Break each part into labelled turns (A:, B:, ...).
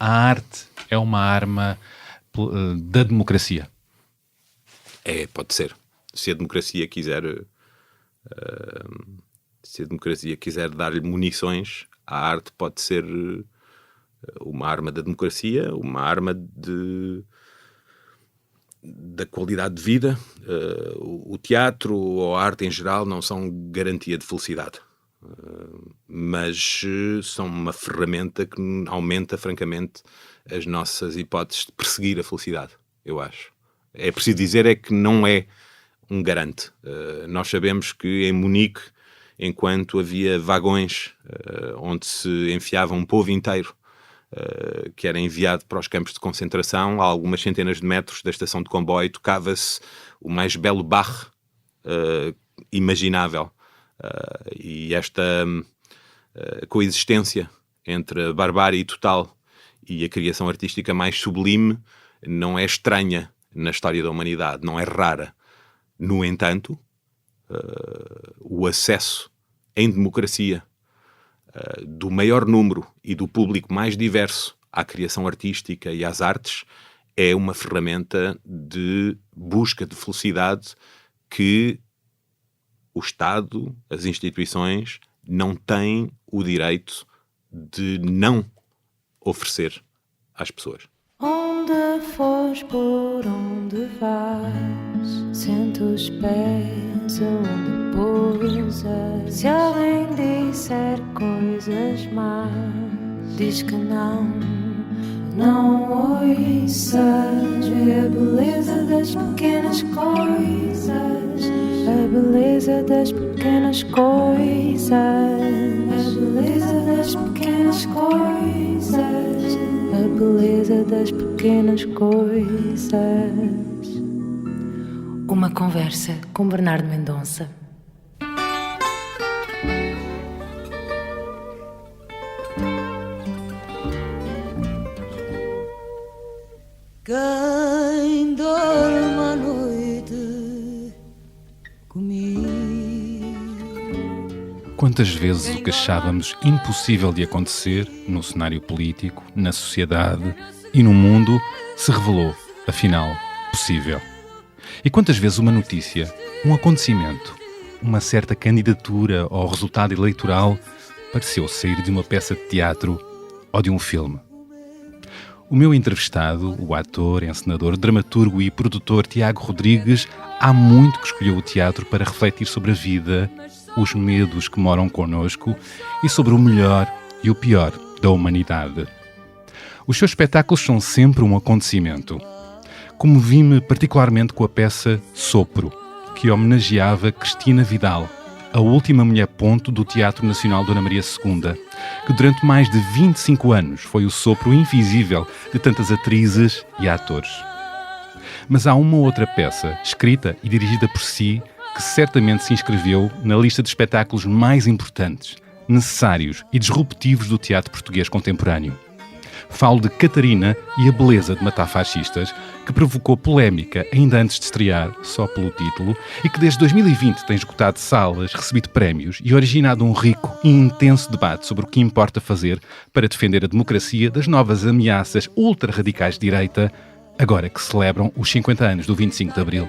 A: A arte é uma arma da democracia?
B: Pode ser. Se a democracia quiser dar-lhe munições, a arte pode ser uma arma da democracia, uma arma da qualidade de vida. O teatro ou a arte em geral não são garantia de felicidade, mas são uma ferramenta que aumenta, francamente, as nossas hipóteses de perseguir a felicidade, eu acho. É preciso dizer que não é um garante. Nós sabemos que em Munique, enquanto havia vagões onde se enfiava um povo inteiro, que era enviado para os campos de concentração, a algumas centenas de metros da estação de comboio, tocava-se o mais belo Bach imaginável. E esta coexistência entre a barbárie total e a criação artística mais sublime não é estranha na história da humanidade, não é rara. No entanto, o acesso em democracia do maior número e do público mais diverso à criação artística e às artes é uma ferramenta de busca de felicidade que o Estado, as instituições, não têm o direito de não oferecer às pessoas.
C: Onde fores, por onde vais, sente os pés onde pousas. Se alguém disser coisas más, diz que não ouças. Vê a beleza das pequenas coisas, a beleza das pequenas coisas, a beleza das pequenas coisas, a beleza das pequenas coisas. Uma conversa com Bernardo Mendonça.
D: Quem dorme à noite comigo.
A: Quantas vezes o que achávamos impossível de acontecer no cenário político, na sociedade e no mundo se revelou, afinal, possível. E quantas vezes uma notícia, um acontecimento, uma certa candidatura ou resultado eleitoral pareceu sair de uma peça de teatro ou de um filme. O meu entrevistado, o ator, encenador, dramaturgo e produtor Tiago Rodrigues, há muito que escolheu o teatro para refletir sobre a vida, os medos que moram connosco e sobre o melhor e o pior da humanidade. Os seus espetáculos são sempre um acontecimento. Comovi-me particularmente com a peça Sopro, que homenageava Cristina Vidal, a última mulher-ponto do Teatro Nacional Dona Maria II, que durante mais de 25 anos foi o sopro invisível de tantas atrizes e atores. Mas há uma outra peça, escrita e dirigida por si, que certamente se inscreveu na lista de espetáculos mais importantes, necessários e disruptivos do teatro português contemporâneo. Falo de Catarina e a beleza de matar fascistas, que provocou polémica ainda antes de estrear, só pelo título, e que desde 2020 tem esgotado salas, recebido prémios e originado um rico e intenso debate sobre o que importa fazer para defender a democracia das novas ameaças ultra-radicais de direita, agora que celebram os 50 anos do 25 de Abril.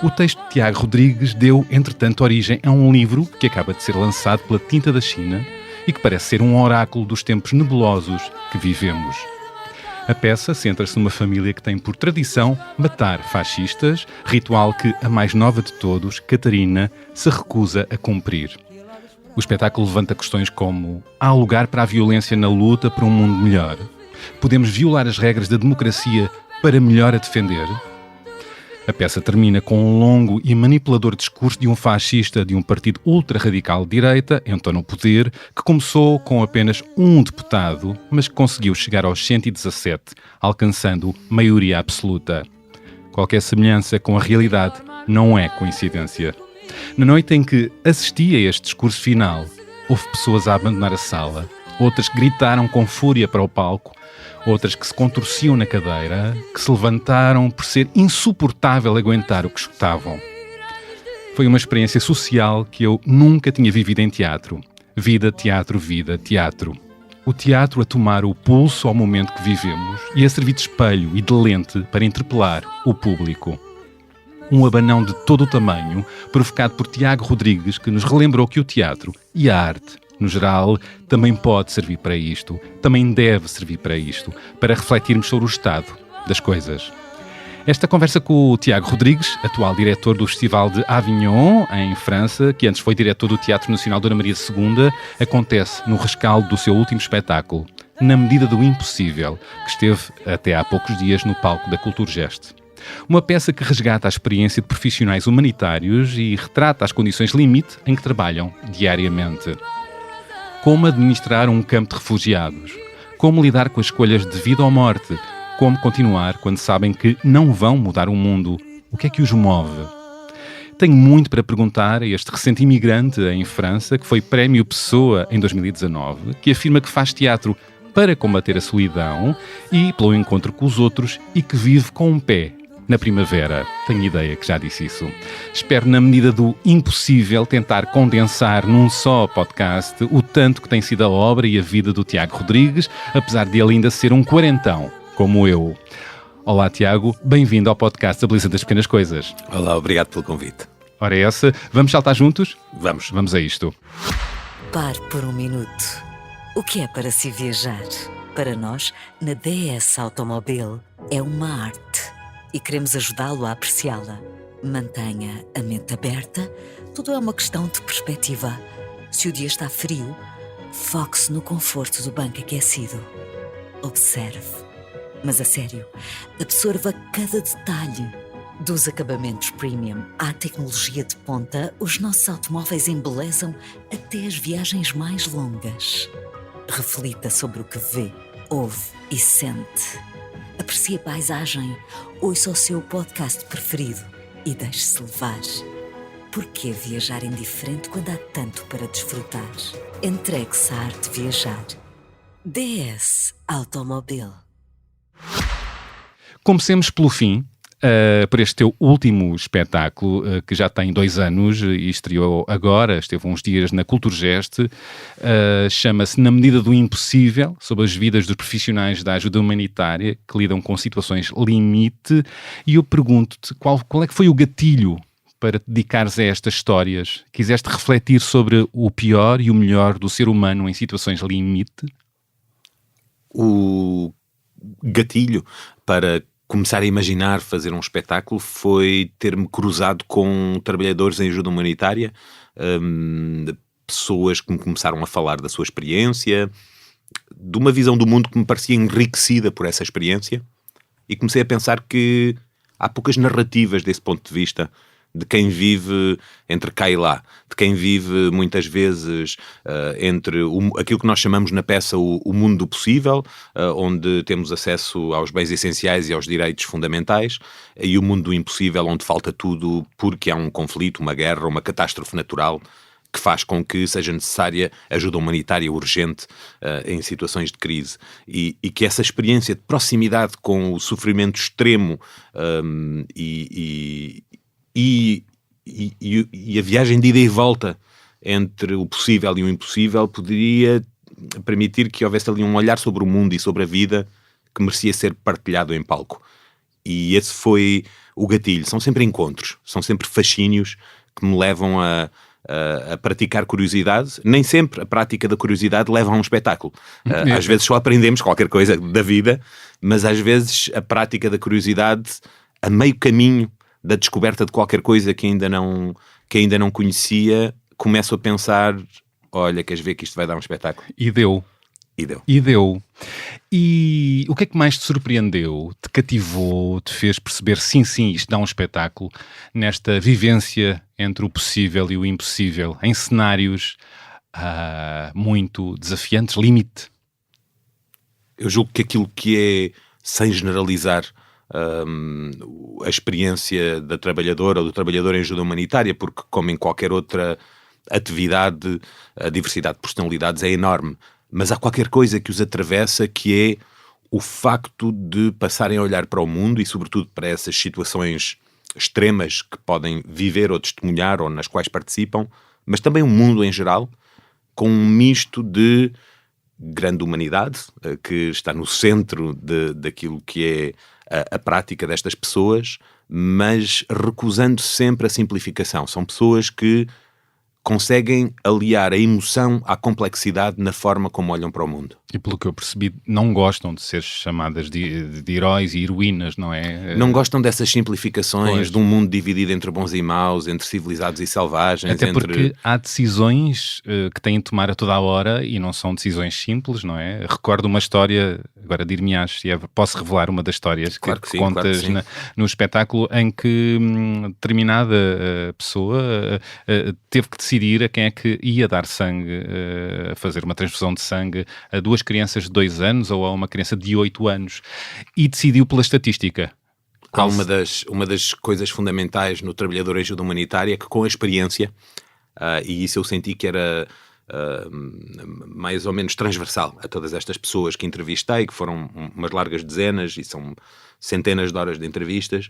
A: O texto de Tiago Rodrigues deu, entretanto, origem a um livro que acaba de ser lançado pela Tinta da China e que parece ser um oráculo dos tempos nebulosos que vivemos. A peça centra-se numa família que tem por tradição matar fascistas, ritual que a mais nova de todos, Catarina, se recusa a cumprir. O espetáculo levanta questões como: há lugar para a violência na luta por um mundo melhor? Podemos violar as regras da democracia para melhor a defender? A peça termina com um longo e manipulador discurso de um fascista de um partido ultra-radical de direita, então no poder, que começou com apenas um deputado, mas que conseguiu chegar aos 117, alcançando maioria absoluta. Qualquer semelhança com a realidade não é coincidência. Na noite em que assisti a este discurso final, houve pessoas a abandonar a sala, outras que gritaram com fúria para o palco, outras que se contorciam na cadeira, que se levantaram por ser insuportável aguentar o que escutavam. Foi uma experiência social que eu nunca tinha vivido em teatro. Vida, teatro, vida, teatro. O teatro a tomar o pulso ao momento que vivemos e a servir de espelho e de lente para interpelar o público. Um abanão de todo o tamanho, provocado por Tiago Rodrigues, que nos relembrou que o teatro e a arte, no geral, também pode servir para isto, também deve servir para isto, para refletirmos sobre o estado das coisas. Esta conversa com o Tiago Rodrigues, atual diretor do Festival de Avignon, em França, que antes foi diretor do Teatro Nacional Dona Maria II, acontece no rescaldo do seu último espetáculo, Na Medida do Impossível, que esteve até há poucos dias no palco da Culturgest. Uma peça que resgata a experiência de profissionais humanitários e retrata as condições limite em que trabalham diariamente. Como administrar um campo de refugiados, como lidar com as escolhas de vida ou morte, como continuar quando sabem que não vão mudar o mundo, o que é que os move? Tenho muito para perguntar a este recente imigrante em França, que foi Prémio Pessoa em 2019, que afirma que faz teatro para combater a solidão e pelo encontro com os outros e que vive com um pé na primavera. Tenho ideia que já disse isso. Espero, na medida do impossível, tentar condensar num só podcast o tanto que tem sido a obra e a vida do Tiago Rodrigues, apesar de ele ainda ser um quarentão, como eu. Olá, Tiago. Bem-vindo ao podcast A Beleza das Pequenas Coisas.
B: Olá, obrigado pelo convite.
A: Ora é essa. Vamos saltar juntos?
B: Vamos.
A: Vamos a isto.
E: Pare por um minuto. O que é para si viajar? Para nós, na DS Automobil, é uma arte. E queremos ajudá-lo a apreciá-la. Mantenha a mente aberta, tudo é uma questão de perspectiva. Se o dia está frio, foque-se no conforto do banco aquecido. Observe, mas a sério, absorva cada detalhe. Dos acabamentos premium à tecnologia de ponta, os nossos automóveis embelezam até as viagens mais longas. Reflita sobre o que vê, ouve e sente. Aprecie a paisagem, ouça o seu podcast preferido e deixe-se levar. Por que viajar indiferente quando há tanto para desfrutar? Entregue-se à arte de viajar. DS Automobil.
A: Comecemos pelo fim, por este teu último espetáculo, que já tem 2 anos e estreou agora, esteve uns dias na Culturgest, chama-se Na Medida do Impossível, sobre as vidas dos profissionais da ajuda humanitária que lidam com situações limite, e eu pergunto-te qual é que foi o gatilho para te dedicares a estas histórias? Quiseste refletir sobre o pior e o melhor do ser humano em situações limite?
B: O gatilho para começar a imaginar fazer um espetáculo foi ter-me cruzado com trabalhadores em ajuda humanitária, pessoas que me começaram a falar da sua experiência, de uma visão do mundo que me parecia enriquecida por essa experiência, e comecei a pensar que há poucas narrativas desse ponto de vista, de quem vive entre cá e lá, de quem vive muitas vezes entre aquilo que nós chamamos na peça o mundo do possível, onde temos acesso aos bens essenciais e aos direitos fundamentais, e o mundo do impossível, onde falta tudo porque há um conflito, uma guerra, uma catástrofe natural que faz com que seja necessária ajuda humanitária urgente em situações de crise. E que essa experiência de proximidade com o sofrimento extremo e a viagem de ida e volta entre o possível e o impossível poderia permitir que houvesse ali um olhar sobre o mundo e sobre a vida que merecia ser partilhado em palco. E esse foi o gatilho. São sempre encontros, são sempre fascínios que me levam a praticar curiosidade. Nem sempre a prática da curiosidade leva a um espetáculo. Às vezes só aprendemos qualquer coisa da vida, mas às vezes a prática da curiosidade, a meio caminho da descoberta de qualquer coisa que ainda não conhecia, começo a pensar, olha, queres ver que isto vai dar um espetáculo?
A: E deu. E o que é que mais te surpreendeu, te cativou, te fez perceber, sim, isto dá um espetáculo, nesta vivência entre o possível e o impossível, em cenários muito desafiantes, limite?
B: Eu julgo que aquilo que é, sem generalizar, a experiência da trabalhadora ou do trabalhador em ajuda humanitária, porque como em qualquer outra atividade, a diversidade de personalidades é enorme, mas há qualquer coisa que os atravessa, que é o facto de passarem a olhar para o mundo e sobretudo para essas situações extremas que podem viver ou testemunhar ou nas quais participam, mas também o mundo em geral, com um misto de grande humanidade, que está no centro daquilo que é a prática destas pessoas, mas recusando sempre a simplificação. São pessoas que conseguem aliar a emoção à complexidade na forma como olham para o mundo.
A: E pelo que eu percebi, não gostam de ser chamadas de heróis e heroínas, não é?
B: Não gostam dessas simplificações
A: Pois.
B: de um mundo dividido entre bons e maus, entre civilizados e selvagens.
A: Até porque há decisões que têm de tomar a toda a hora e não são decisões simples, não é? Recordo uma história, agora dir-me-ás se posso revelar uma das histórias
B: Claro que sim,
A: contas
B: claro que sim.
A: no espetáculo, em que determinada pessoa teve que decidir a quem é que ia dar sangue, a fazer uma transfusão de sangue a duas crianças de 2 anos ou a uma criança de 8 anos, e decidiu pela estatística.
B: Há uma das coisas fundamentais no trabalhador em ajuda humanitária, que com a experiência, e isso eu senti que era mais ou menos transversal a todas estas pessoas que entrevistei, que foram umas largas dezenas e são centenas de horas de entrevistas,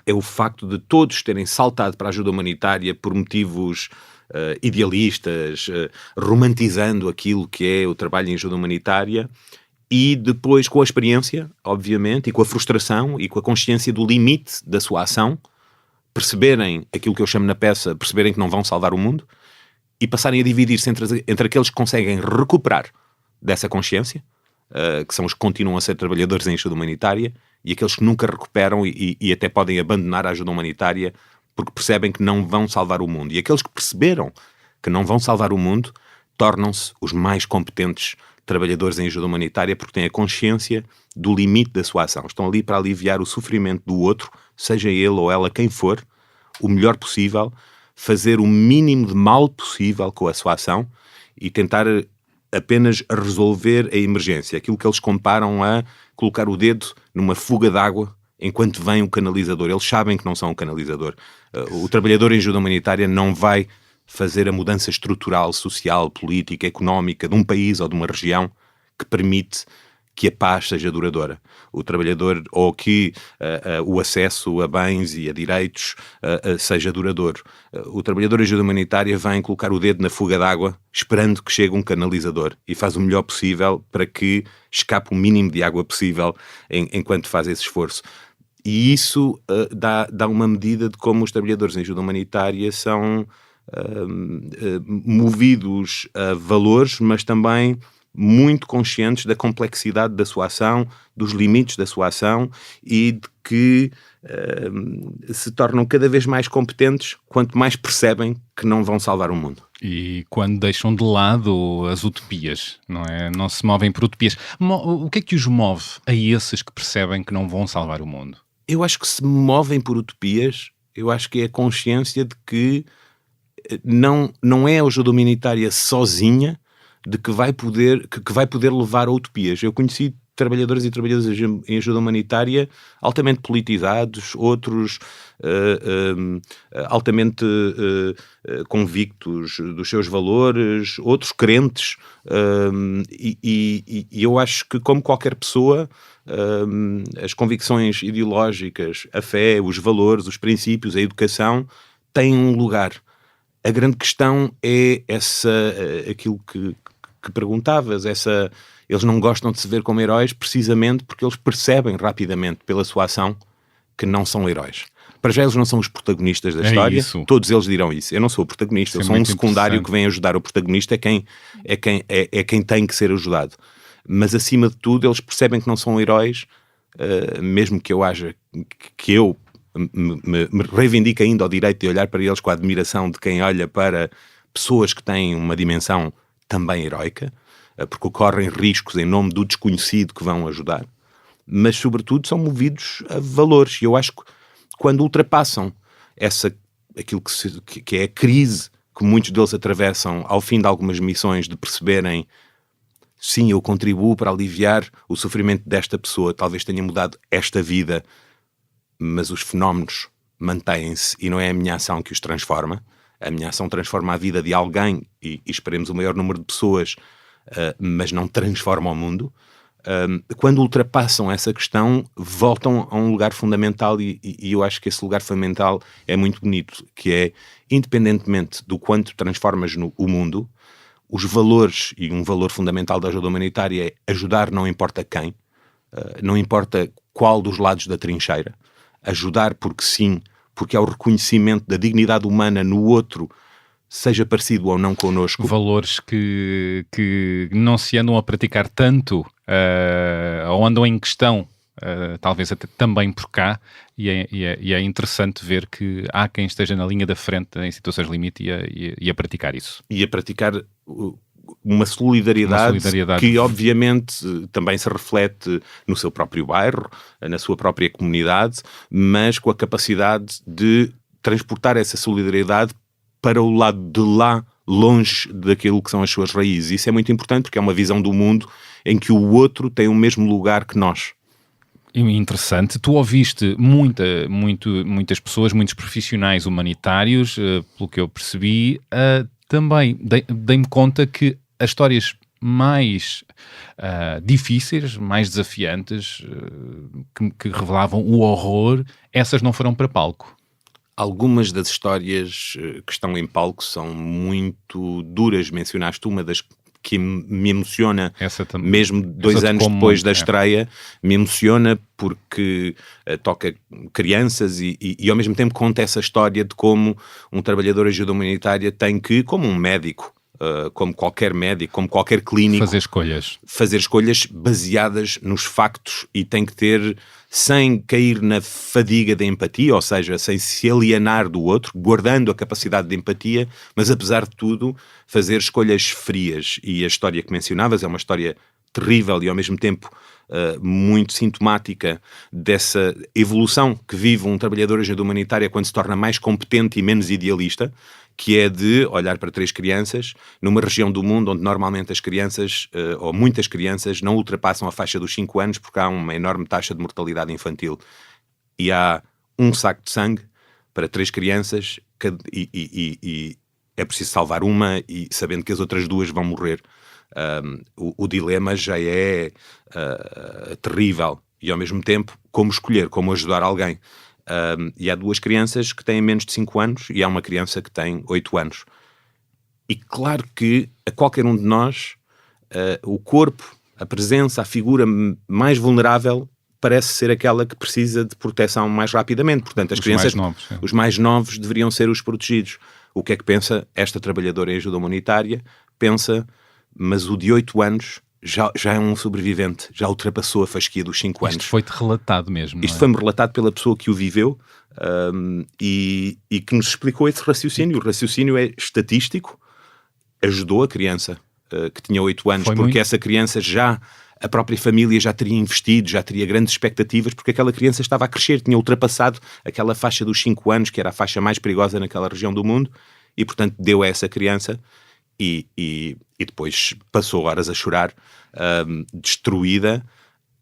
B: é o facto de todos terem saltado para a ajuda humanitária por motivos idealistas, romantizando aquilo que é o trabalho em ajuda humanitária, e depois com a experiência, obviamente, e com a frustração e com a consciência do limite da sua ação, perceberem aquilo que eu chamo na peça, perceberem que não vão salvar o mundo, e passarem a dividir-se entre aqueles que conseguem recuperar dessa consciência, que são os que continuam a ser trabalhadores em ajuda humanitária, e aqueles que nunca recuperam e até podem abandonar a ajuda humanitária porque percebem que não vão salvar o mundo. E aqueles que perceberam que não vão salvar o mundo tornam-se os mais competentes trabalhadores em ajuda humanitária porque têm a consciência do limite da sua ação. Estão ali para aliviar o sofrimento do outro, seja ele ou ela quem for, o melhor possível, fazer o mínimo de mal possível com a sua ação e tentar apenas resolver a emergência. Aquilo que eles comparam a colocar o dedo numa fuga de água enquanto vem o canalizador. Eles sabem que não são um canalizador. O trabalhador em ajuda humanitária não vai fazer a mudança estrutural, social, política, económica de um país ou de uma região que permite que a paz seja duradoura. O trabalhador, ou que o acesso a bens e a direitos seja duradouro. O trabalhador em ajuda humanitária vem colocar o dedo na fuga d'água esperando que chegue um canalizador e faz o melhor possível para que escape o mínimo de água possível enquanto faz esse esforço. E isso dá uma medida de como os trabalhadores em ajuda humanitária são movidos a valores, mas também muito conscientes da complexidade da sua ação, dos limites da sua ação e de que se tornam cada vez mais competentes quanto mais percebem que não vão salvar o mundo.
A: E quando deixam de lado as utopias, não é? Não se movem por utopias. O que é que os move a esses que percebem que não vão salvar o mundo?
B: Eu acho que se movem por utopias, eu acho que é a consciência de que não é a ajuda humanitária sozinha de que vai poder levar a utopias. Eu conheci trabalhadores e trabalhadoras em ajuda humanitária altamente politizados, outros altamente convictos dos seus valores, outros crentes, e eu acho que, como qualquer pessoa, as convicções ideológicas, a fé, os valores, os princípios, a educação têm um lugar. A grande questão é aquilo que perguntavas, eles não gostam de se ver como heróis precisamente porque eles percebem rapidamente pela sua ação que não são heróis. Para já eles não são os protagonistas da história,
A: isso.
B: Todos eles dirão isso. Eu não sou o protagonista, eu sou um secundário que vem ajudar o protagonista, é quem tem que ser ajudado. Mas acima de tudo eles percebem que não são heróis, mesmo que eu me reivindique ainda o direito de olhar para eles com a admiração de quem olha para pessoas que têm uma dimensão também heroica, porque correm riscos em nome do desconhecido que vão ajudar, mas sobretudo são movidos a valores. E eu acho que quando ultrapassam aquilo que é a crise que muitos deles atravessam ao fim de algumas missões, de perceberem, sim, eu contribuo para aliviar o sofrimento desta pessoa, talvez tenha mudado esta vida, mas os fenómenos mantêm-se e não é a minha ação que os transforma. A minha ação transforma a vida de alguém e esperemos o maior número de pessoas, mas não transforma o mundo. Quando ultrapassam essa questão, voltam a um lugar fundamental e eu acho que esse lugar fundamental é muito bonito, que é, independentemente do quanto transformas o mundo, os valores, e um valor fundamental da ajuda humanitária é ajudar não importa quem, não importa qual dos lados da trincheira, ajudar porque sim, porque é o reconhecimento da dignidade humana no outro, seja parecido ou não connosco.
A: Valores que não se andam a praticar tanto, ou andam em questão, talvez até também por cá, e é interessante ver que há quem esteja na linha da frente em situações limite e a praticar isso.
B: E a praticar uma solidariedade que obviamente também se reflete no seu próprio bairro, na sua própria comunidade, mas com a capacidade de transportar essa solidariedade para o lado de lá, longe daquilo que são as suas raízes. Isso é muito importante porque é uma visão do mundo em que o outro tem o mesmo lugar que nós.
A: Interessante. Tu ouviste muitas pessoas, muitos profissionais humanitários, pelo que eu percebi. Também dei-me conta que as histórias mais difíceis, mais desafiantes, que revelavam o horror, essas não foram para palco.
B: Algumas das histórias que estão em palco são muito duras. Mencionaste uma das que me emociona, mesmo 2 anos depois da estreia, me emociona porque toca crianças e ao mesmo tempo conta essa história de como um trabalhador de ajuda humanitária tem que, como um médico, como qualquer médico, como qualquer clínico, fazer escolhas baseadas nos factos e tem que ter, sem cair na fadiga da empatia, ou seja, sem se alienar do outro, guardando a capacidade de empatia, mas apesar de tudo fazer escolhas frias. E a história que mencionavas é uma história terrível e ao mesmo tempo muito sintomática dessa evolução que vive um trabalhador de ajuda humanitária quando se torna mais competente e menos idealista, que é de olhar para 3 crianças numa região do mundo onde normalmente as crianças, ou muitas crianças, não ultrapassam a faixa dos 5 anos porque há uma enorme taxa de mortalidade infantil. E há um saco de sangue para 3 crianças e é preciso salvar uma e sabendo que as outras 2 vão morrer. O dilema já é terrível e ao mesmo tempo como escolher, como ajudar alguém. E há 2 crianças que têm menos de 5 anos e há uma criança que tem 8 anos. E claro que a qualquer um de nós, o corpo, a presença, a figura mais vulnerável parece ser aquela que precisa de proteção mais rapidamente. Portanto, as crianças, os mais novos deveriam ser os protegidos. O que é que pensa esta trabalhadora em ajuda humanitária? Pensa, mas o de 8 anos já é um sobrevivente, já ultrapassou a fasquia dos 5 anos.
A: Isto foi-te relatado mesmo,
B: Isto foi-me relatado pela pessoa que o viveu e que nos explicou esse raciocínio. O raciocínio é estatístico, ajudou a criança que tinha 8 anos, porque essa criança a própria família já teria investido, já teria grandes expectativas, porque aquela criança estava a crescer, tinha ultrapassado aquela faixa dos 5 anos, que era a faixa mais perigosa naquela região do mundo, e portanto deu a essa criança e depois passou horas a chorar, destruída,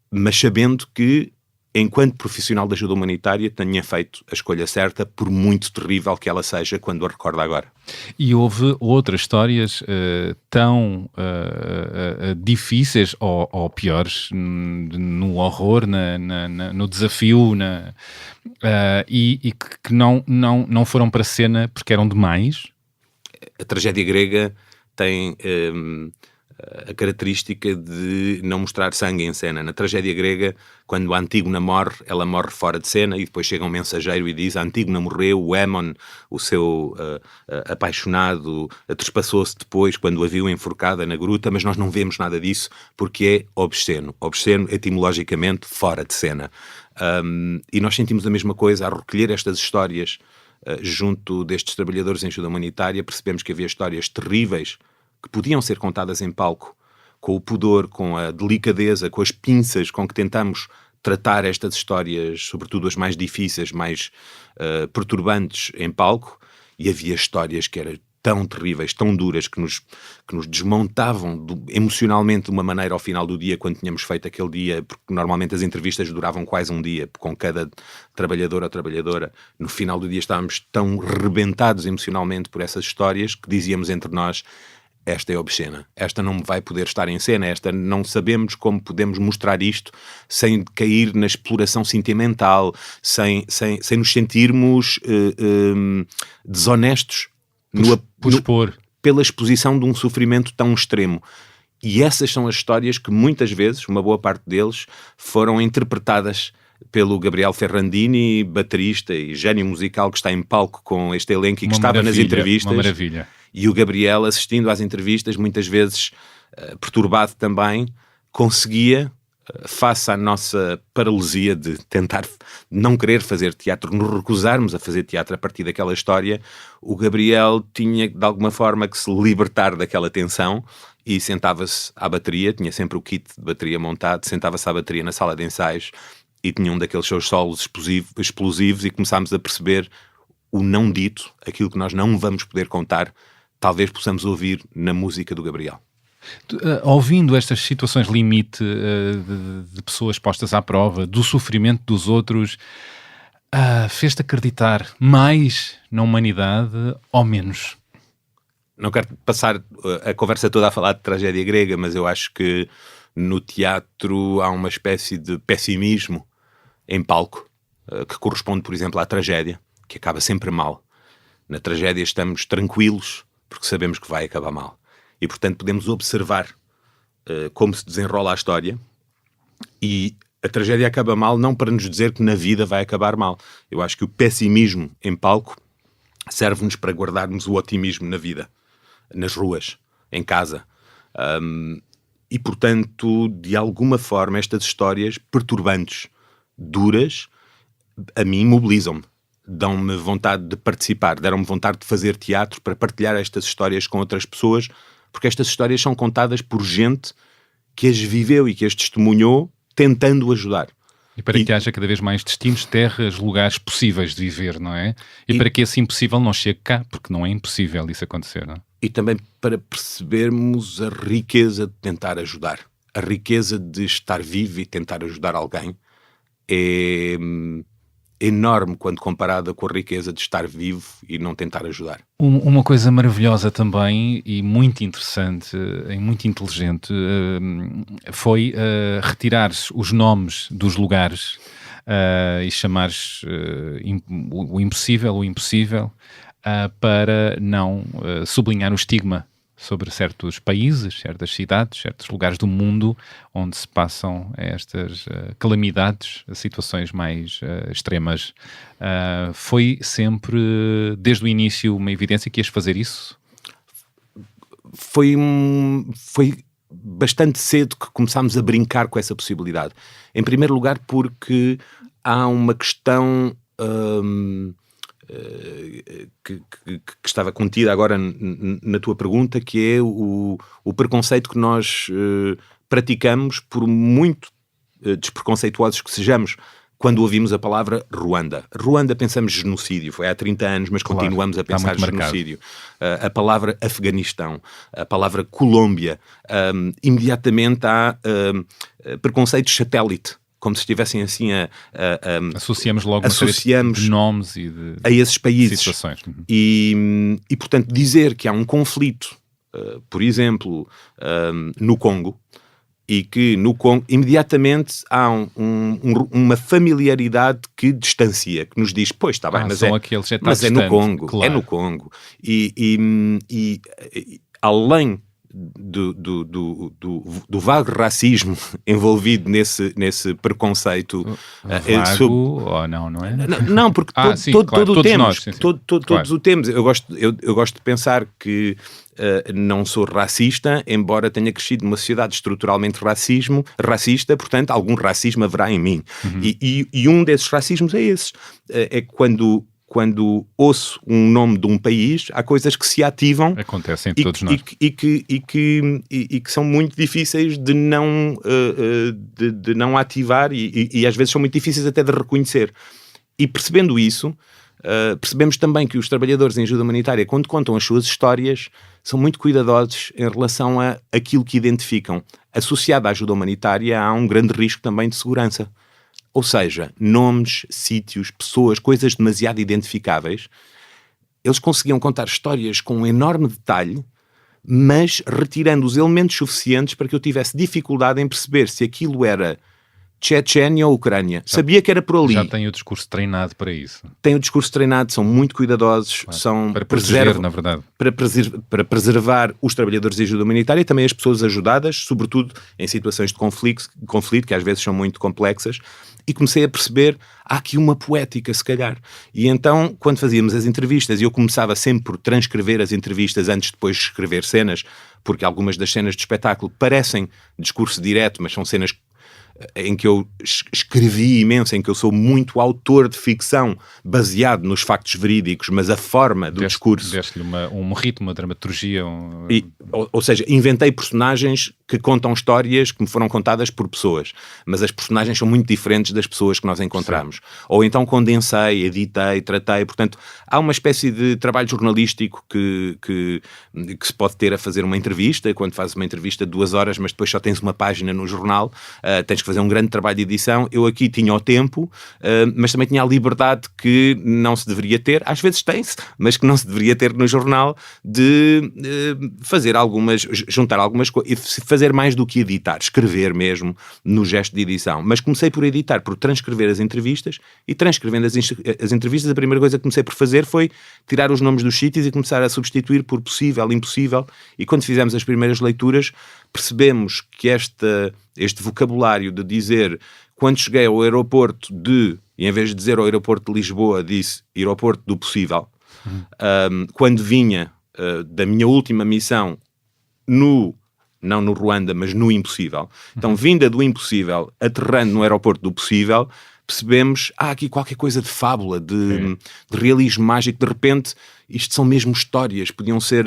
B: mas sabendo que, enquanto profissional de ajuda humanitária, tinha feito a escolha certa, por muito terrível que ela seja, quando a recorda agora.
A: E houve outras histórias tão difíceis ou piores, no horror, no desafio, e que não foram para a cena porque eram demais?
B: A tragédia grega tem a característica de não mostrar sangue em cena. Na tragédia grega, quando a Antígona morre, ela morre fora de cena e depois chega um mensageiro e diz: a Antígona morreu, o Hémon, o seu apaixonado, trespassou-se depois quando a viu enforcada na gruta, mas nós não vemos nada disso porque é obsceno. Obsceno, etimologicamente, fora de cena. E nós sentimos a mesma coisa a recolher estas histórias junto destes trabalhadores em ajuda humanitária. Percebemos que havia histórias terríveis que podiam ser contadas em palco, com o pudor, com a delicadeza, com as pinças com que tentamos tratar estas histórias, sobretudo as mais difíceis, mais perturbantes, em palco, e havia histórias que eram tão terríveis, tão duras, que nos desmontavam emocionalmente de uma maneira ao final do dia, quando tínhamos feito aquele dia, porque normalmente as entrevistas duravam quase um dia, com cada trabalhador ou trabalhadora. No final do dia estávamos tão rebentados emocionalmente por essas histórias, que dizíamos entre nós: esta é obscena, esta não vai poder estar em cena, esta não sabemos como podemos mostrar isto sem cair na exploração sentimental, sem nos sentirmos desonestos
A: por expor.
B: pela exposição de um sofrimento tão extremo. E essas são as histórias que muitas vezes, uma boa parte deles, foram interpretadas pelo Gabriel Ferrandini, baterista e gênio musical que está em palco com este elenco e que estava nas entrevistas.
A: Uma maravilha.
B: E o Gabriel, assistindo às entrevistas, muitas vezes perturbado também, conseguia, face à nossa paralisia de tentar não querer fazer teatro, nos recusarmos a fazer teatro a partir daquela história, o Gabriel tinha de alguma forma que se libertar daquela tensão e sentava-se à bateria, tinha sempre o kit de bateria montado, sentava-se à bateria na sala de ensaios e tinha um daqueles seus solos explosivos e começámos a perceber o não dito, aquilo que nós não vamos poder contar, talvez possamos ouvir na música do Gabriel.
A: Ouvindo estas situações limite de pessoas postas à prova, do sofrimento dos outros, fez-te acreditar mais na humanidade ou menos?
B: Não quero passar a conversa toda a falar de tragédia grega, mas eu acho que no teatro há uma espécie de pessimismo em palco, que corresponde, por exemplo, à tragédia, que acaba sempre mal. Na tragédia estamos tranquilos, porque sabemos que vai acabar mal. E, portanto, podemos observar como se desenrola a história e a tragédia acaba mal não para nos dizer que na vida vai acabar mal. Eu acho que o pessimismo em palco serve-nos para guardarmos o otimismo na vida, nas ruas, em casa. E, portanto, de alguma forma, estas histórias perturbantes, duras, a mim mobilizam-me. Dão-me vontade de participar, deram-me vontade de fazer teatro para partilhar estas histórias com outras pessoas, porque estas histórias são contadas por gente que as viveu e que as testemunhou tentando ajudar.
A: E para que haja cada vez mais destinos, terras, lugares possíveis de viver, não é? E para que esse impossível não chegue cá, porque não é impossível isso acontecer, não é?
B: E também para percebermos a riqueza de tentar ajudar. A riqueza de estar vivo e tentar ajudar alguém é enorme quando comparada com a riqueza de estar vivo e não tentar ajudar.
A: Uma coisa maravilhosa também e muito interessante e muito inteligente foi retirares os nomes dos lugares e chamares o impossível para não sublinhar o estigma sobre certos países, certas cidades, certos lugares do mundo onde se passam estas calamidades, situações mais extremas. Foi sempre, desde o início, uma evidência que ias fazer isso?
B: Foi bastante cedo que começámos a brincar com essa possibilidade. Em primeiro lugar porque há uma questão que estava contida agora na tua pergunta, que é o preconceito que nós praticamos, por muito despreconceituosos que sejamos, quando ouvimos a palavra Ruanda. Ruanda, pensamos genocídio, foi há 30 anos, mas claro, continuamos a pensar genocídio. A palavra Afeganistão, a palavra Colômbia, imediatamente há preconceitos satélite, como se estivessem assim
A: associamos logo de nomes e de
B: a esses países.
A: Situações.
B: E, portanto, dizer que há um conflito, por exemplo, no Congo, e que no Congo imediatamente há uma familiaridade que distancia, que nos diz, pois está bem, mas é no Congo, claro. É no Congo. E além do vago racismo envolvido nesse preconceito.
A: Vago ou não é?
B: Não, porque todos o temos. Eu gosto de pensar que não sou racista, embora tenha crescido numa sociedade estruturalmente racista, portanto, algum racismo haverá em mim. Uhum. E um desses racismos é esse. É quando ouço um nome de um país, há coisas que se ativam.
A: Acontecem em todos nós.
B: E que são muito difíceis de não ativar e às vezes são muito difíceis até de reconhecer. E percebendo isso, percebemos também que os trabalhadores em ajuda humanitária, quando contam as suas histórias, são muito cuidadosos em relação a aquilo que identificam. Associado à ajuda humanitária, há um grande risco também de segurança. Ou seja, nomes, sítios, pessoas, coisas demasiado identificáveis. Eles conseguiam contar histórias com um enorme detalhe, mas retirando os elementos suficientes para que eu tivesse dificuldade em perceber se aquilo era Chechênia ou Ucrânia. Sabia que era por ali.
A: Já tem o discurso treinado para isso.
B: Tem o discurso treinado, são muito cuidadosos, são
A: Para proteger, na verdade.
B: para preservar os trabalhadores de ajuda humanitária e também as pessoas ajudadas, sobretudo em situações de conflito, que às vezes são muito complexas, e comecei a perceber, há aqui uma poética, se calhar. E então, quando fazíamos as entrevistas, e eu começava sempre por transcrever as entrevistas antes de depois escrever cenas, porque algumas das cenas de espetáculo parecem discurso direto, mas são cenas em que eu escrevi imenso, em que eu sou muito autor de ficção baseado nos factos verídicos, mas a forma do discurso...
A: Deste-lhe um ritmo, uma dramaturgia...
B: Ou seja, inventei personagens que contam histórias que me foram contadas por pessoas, mas as personagens são muito diferentes das pessoas que nós encontramos. Sim. Ou então condensei, editei, tratei, portanto, há uma espécie de trabalho jornalístico que se pode ter a fazer uma entrevista, quando fazes uma entrevista de 2 horas, mas depois só tens uma página no jornal, tens que fazer um grande trabalho de edição. Eu aqui tinha o tempo, mas também tinha a liberdade que não se deveria ter, às vezes tem-se, mas que não se deveria ter no jornal, de fazer juntar algumas coisas, fazer mais do que editar, escrever mesmo no gesto de edição. Mas comecei por editar, por transcrever as entrevistas, e transcrevendo as entrevistas, a primeira coisa que comecei por fazer foi tirar os nomes dos sítios e começar a substituir por possível, impossível, e quando fizemos as primeiras leituras, percebemos que este vocabulário de dizer, quando cheguei ao aeroporto e em vez de dizer ao aeroporto de Lisboa, disse aeroporto do possível, quando vinha da minha última missão não no Ruanda, mas no impossível. Então, vinda do impossível, aterrando no aeroporto do possível, percebemos, há aqui qualquer coisa de fábula, de realismo mágico. De repente, isto são mesmo histórias, podiam ser...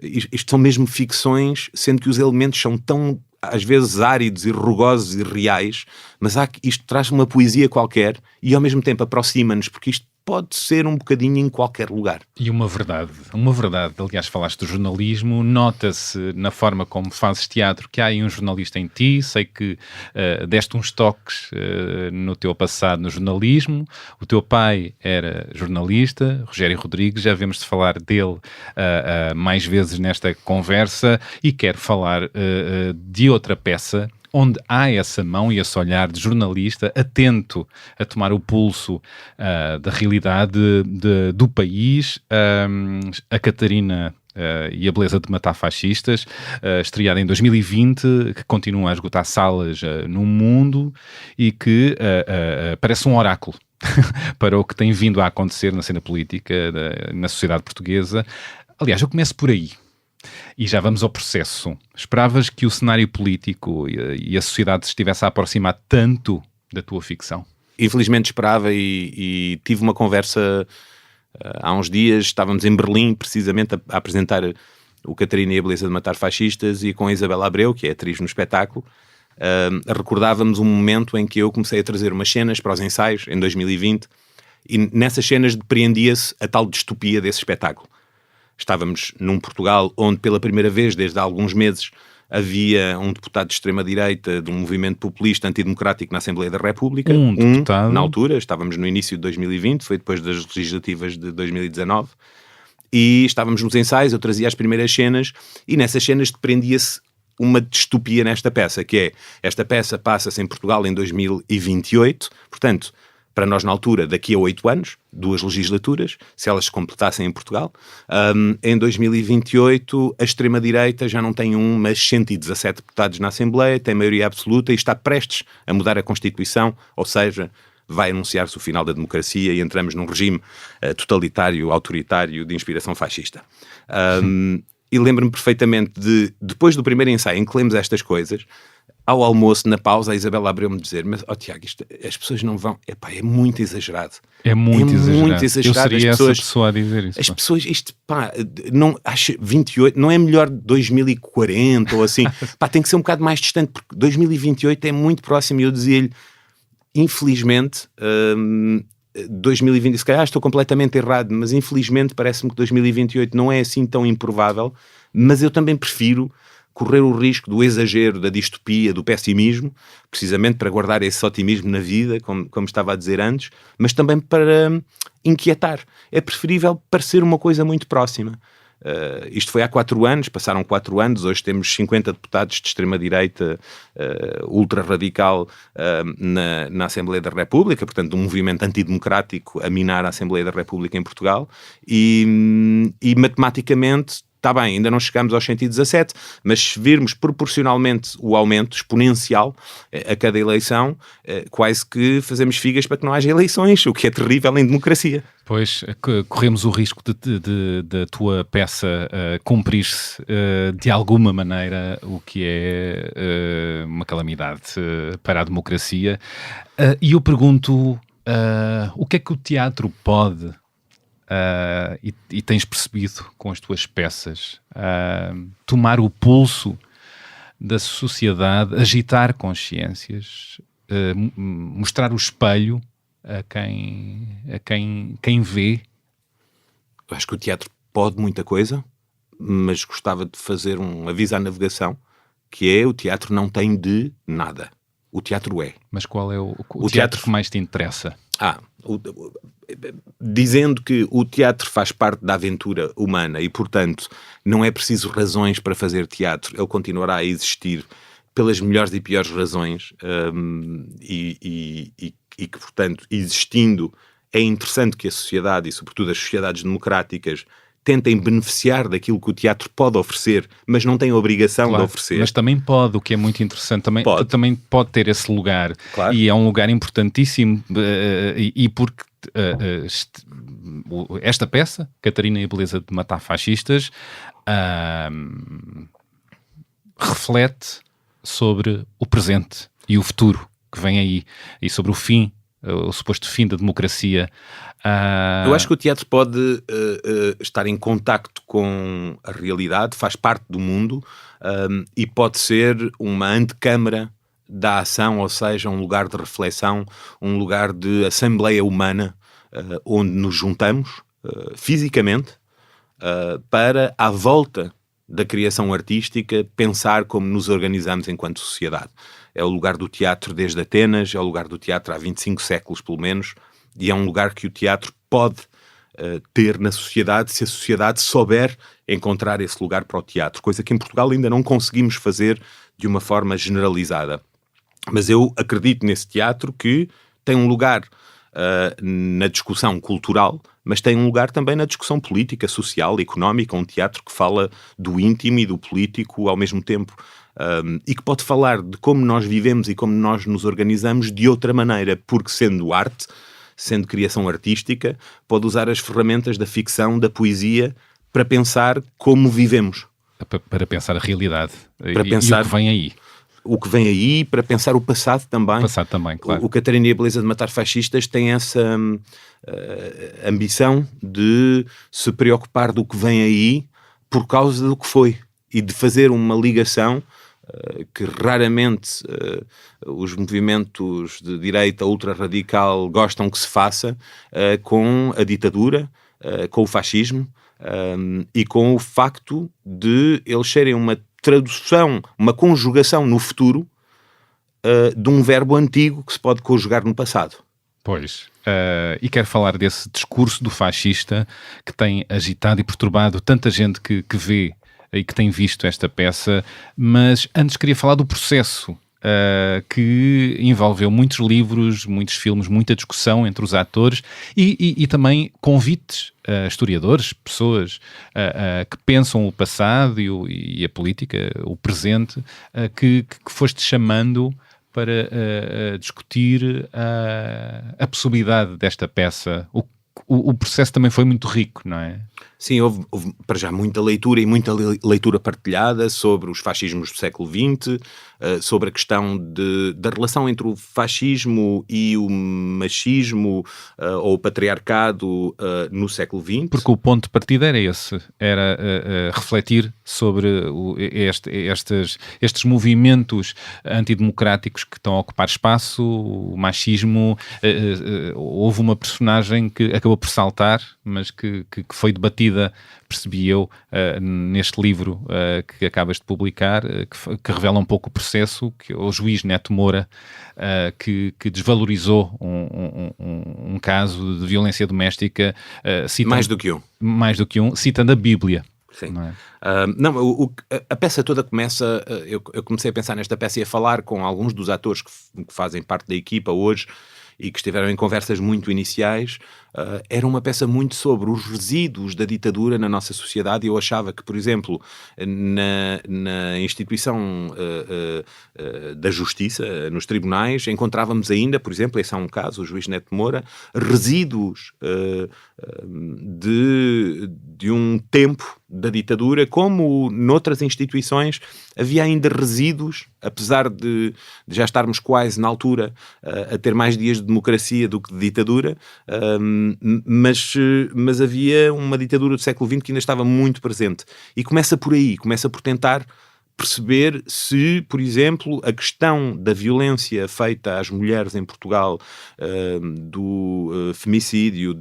B: Isto são mesmo ficções, sendo que os elementos são tão, às vezes, áridos e rugosos e reais, mas isto traz uma poesia qualquer e, ao mesmo tempo, aproxima-nos, porque isto pode ser um bocadinho em qualquer lugar.
A: E uma verdade, aliás, falaste do jornalismo, nota-se na forma como fazes teatro que há aí um jornalista em ti. Sei que deste uns toques no teu passado no jornalismo. O teu pai era jornalista, Rogério Rodrigues, já vemos de falar dele mais vezes nesta conversa, e quero falar de outra peça onde há essa mão e esse olhar de jornalista atento a tomar o pulso da realidade do país. A Catarina e a Beleza de Matar Fascistas, estreada em 2020, que continua a esgotar salas no mundo e que parece um oráculo para o que tem vindo a acontecer na cena política, na sociedade portuguesa. Aliás, eu começo por aí. E já vamos ao processo. Esperavas que o cenário político e a sociedade se estivesse a aproximar tanto da tua ficção?
B: Infelizmente esperava, e tive uma conversa há uns dias. Estávamos em Berlim, precisamente, a apresentar o Catarina e a Beleza de Matar Fascistas, e com a Isabela Abreu, que é atriz no espetáculo, recordávamos um momento em que eu comecei a trazer umas cenas para os ensaios, em 2020, e nessas cenas depreendia-se a tal distopia desse espetáculo. Estávamos num Portugal onde, pela primeira vez, desde há alguns meses, havia um deputado de extrema-direita de um movimento populista antidemocrático na Assembleia da República. Um deputado. Na altura, estávamos no início de 2020, foi depois das legislativas de 2019, e estávamos nos ensaios, eu trazia as primeiras cenas, e nessas cenas depreendia-se uma distopia nesta peça, que é, esta peça passa-se em Portugal em 2028, portanto... Para nós, na altura, daqui a 8 anos, 2 legislaturas, se elas se completassem em Portugal, em 2028 a extrema-direita já não tem mas 117 deputados na Assembleia, tem maioria absoluta e está prestes a mudar a Constituição, ou seja, vai anunciar-se o final da democracia e entramos num regime totalitário, autoritário, de inspiração fascista. E lembro-me perfeitamente depois do primeiro ensaio em que lemos estas coisas, ao almoço, na pausa, a Isabela Abreu-me dizer, mas, Tiago, as pessoas não vão... é muito exagerado.
A: É muito exagerado.
B: Eu
A: seria essa pessoa a dizer isso.
B: As pessoas, não, acho 28, não é melhor 2040 ou assim, tem que ser um bocado mais distante, porque 2028 é muito próximo, e eu dizia-lhe, infelizmente, 2020, se calhar estou completamente errado, mas infelizmente parece-me que 2028 não é assim tão improvável, mas eu também prefiro correr o risco do exagero, da distopia, do pessimismo, precisamente para guardar esse otimismo na vida, como estava a dizer antes, mas também para inquietar. É preferível parecer uma coisa muito próxima. Isto foi há 4 anos, passaram 4 anos, hoje temos 50 deputados de extrema-direita ultra-radical na Assembleia da República, portanto um movimento antidemocrático a minar a Assembleia da República em Portugal, e matematicamente está bem, ainda não chegamos aos 117, mas se virmos proporcionalmente o aumento exponencial a cada eleição, quase que fazemos figas para que não haja eleições, o que é terrível em democracia.
A: Pois, corremos o risco de tua peça cumprir-se de alguma maneira, o que é uma calamidade para a democracia. E eu pergunto, o que é que o teatro pode... e tens percebido com as tuas peças tomar o pulso da sociedade, agitar consciências, mostrar o espelho a quem vê?
B: Eu acho que o teatro pode muita coisa, mas gostava de fazer um aviso à navegação, que é: o teatro não tem de nada. O teatro é.
A: Mas qual é o teatro que mais te interessa?
B: Dizendo que o teatro faz parte da aventura humana e, portanto, não é preciso razões para fazer teatro. Ele continuará a existir pelas melhores e piores razões, e que, portanto, existindo, é interessante que a sociedade, e sobretudo as sociedades democráticas, tentem beneficiar daquilo que o teatro pode oferecer, mas não tem a obrigação de oferecer.
A: Mas também pode, o que é muito interessante, também pode ter esse lugar.
B: Claro.
A: E é um lugar importantíssimo, e porque esta peça, Catarina e a Beleza de Matar Fascistas, reflete sobre o presente e o futuro que vem aí, e sobre o fim, o suposto fim da democracia.
B: Eu acho que o teatro pode estar em contacto com a realidade, faz parte do mundo, e pode ser uma antecâmara da ação, ou seja, um lugar de reflexão, um lugar de assembleia humana, onde nos juntamos fisicamente para, à volta da criação artística, pensar como nos organizamos enquanto sociedade. É o lugar do teatro desde Atenas, é o lugar do teatro há 25 séculos pelo menos, e é um lugar que o teatro pode ter na sociedade, se a sociedade souber encontrar esse lugar para o teatro, coisa que em Portugal ainda não conseguimos fazer de uma forma generalizada. Mas eu acredito nesse teatro que tem um lugar na discussão cultural, mas tem um lugar também na discussão política, social, económica, um teatro que fala do íntimo e do político ao mesmo tempo, e que pode falar de como nós vivemos e como nós nos organizamos de outra maneira, porque sendo arte, sendo criação artística, pode usar as ferramentas da ficção, da poesia, para pensar como vivemos.
A: Para pensar a realidade.
B: Para pensar
A: e o que vem aí.
B: O que vem aí, para pensar o passado também.
A: O passado também, claro.
B: O Catarina e a Beleza de Matar Fascistas tem essa ambição de se preocupar do que vem aí por causa do que foi. E de fazer uma ligação que raramente os movimentos de direita ultra-radical gostam que se faça, com a ditadura, com o fascismo, e com o facto de eles serem uma tradução, uma conjugação no futuro de um verbo antigo que se pode conjugar no passado.
A: Pois, e quero falar desse discurso do fascista que tem agitado e perturbado tanta gente que vê e que tem visto esta peça, mas antes queria falar do processo que envolveu muitos livros, muitos filmes, muita discussão entre os atores e também convites a historiadores, pessoas que pensam o passado e a política, o presente, que foste chamando para discutir a possibilidade desta peça. O processo também foi muito rico, não é?
B: Sim, houve para já muita leitura e muita leitura partilhada sobre os fascismos do século XX, sobre a questão da relação entre o fascismo e o machismo ou o patriarcado no século XX.
A: Porque o ponto de partida era esse, era refletir sobre estes movimentos antidemocráticos que estão a ocupar espaço, o machismo. Houve uma personagem que acabou por saltar, mas que foi debatida, percebi eu, neste livro que acabas de publicar, que revela um pouco o processo, que o juiz Neto Moura, que desvalorizou um caso de violência doméstica,
B: Mais do que um,
A: citando a Bíblia.
B: Sim.
A: não é?
B: A peça toda começa... Eu comecei a pensar nesta peça e a falar com alguns dos atores que fazem parte da equipa hoje e que estiveram em conversas muito iniciais. Era uma peça muito sobre os resíduos da ditadura na nossa sociedade, e eu achava que, por exemplo, na instituição da justiça, nos tribunais, encontrávamos ainda, por exemplo, esse é um caso, o juiz Neto Moura, resíduos de um tempo da ditadura, como noutras instituições havia ainda resíduos, apesar de já estarmos quase na altura a ter mais dias de democracia do que de ditadura, mas havia uma ditadura do século XX que ainda estava muito presente. E começa por aí, começa por tentar perceber se, por exemplo, a questão da violência feita às mulheres em Portugal, do femicídio,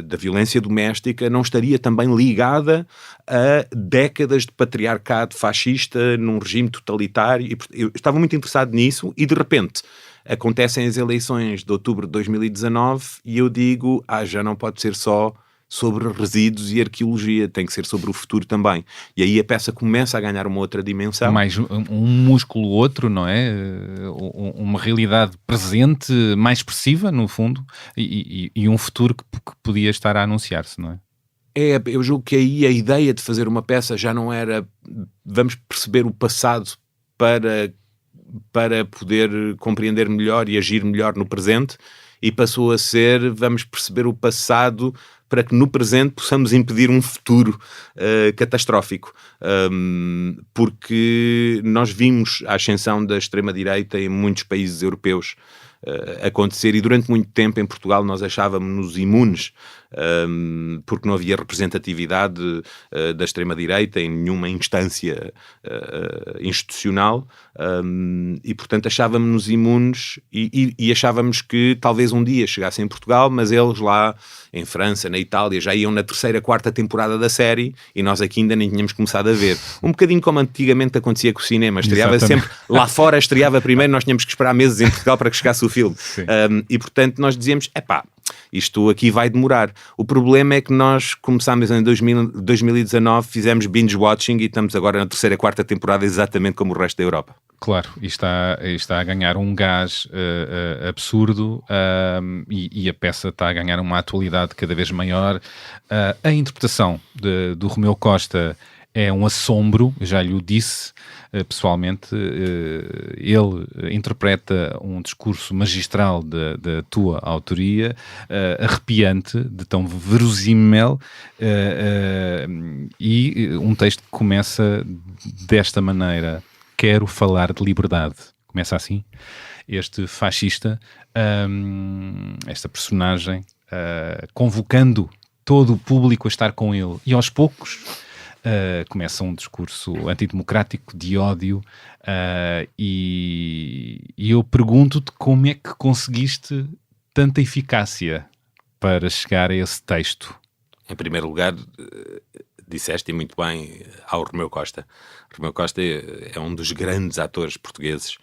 B: da violência doméstica, não estaria também ligada a décadas de patriarcado fascista num regime totalitário. E eu estava muito interessado nisso e, de repente, acontecem as eleições de outubro de 2019 e eu digo, já não pode ser só sobre resíduos e arqueologia, tem que ser sobre o futuro também. E aí a peça começa a ganhar uma outra dimensão.
A: Mais um músculo outro, não é? Uma realidade presente, mais expressiva, no fundo, e um futuro que podia estar a anunciar-se, não é?
B: Eu julgo que aí a ideia de fazer uma peça já não era vamos perceber o passado para poder compreender melhor e agir melhor no presente, e passou a ser vamos perceber o passado para que no presente possamos impedir um futuro catastrófico. Porque nós vimos a ascensão da extrema-direita em muitos países europeus acontecer, e durante muito tempo em Portugal nós achávamos-nos imunes, porque não havia representatividade da extrema-direita em nenhuma instância institucional, e portanto achávamos-nos imunes e achávamos que talvez um dia chegassem em Portugal, mas eles lá em França, na Itália, já iam na 3ª, 4ª temporada da série e nós aqui ainda nem tínhamos começado a ver. Um bocadinho como antigamente acontecia com o cinema, estreava sempre lá fora, estreava primeiro, nós tínhamos que esperar meses em Portugal para que chegasse o filme. E portanto nós dizíamos, isto aqui vai demorar. O problema é que nós começámos em 2019, fizemos binge-watching e estamos agora na 3ª, 4ª temporada exatamente como o resto da Europa.
A: Claro, e está a ganhar um gás absurdo, e a peça está a ganhar uma atualidade cada vez maior. A interpretação do Romeu Costa é um assombro, já lhe o disse pessoalmente. Ele interpreta um discurso magistral da tua autoria, arrepiante, de tão verosímil, e um texto que começa desta maneira: quero falar de liberdade. Começa assim. Este fascista, esta personagem, convocando todo o público a estar com ele, e aos poucos começa um discurso antidemocrático, de ódio, e eu pergunto-te como é que conseguiste tanta eficácia para chegar a esse texto?
B: Em primeiro lugar, disseste muito bem ao Romeu Costa. Romeu Costa é um dos grandes atores portugueses,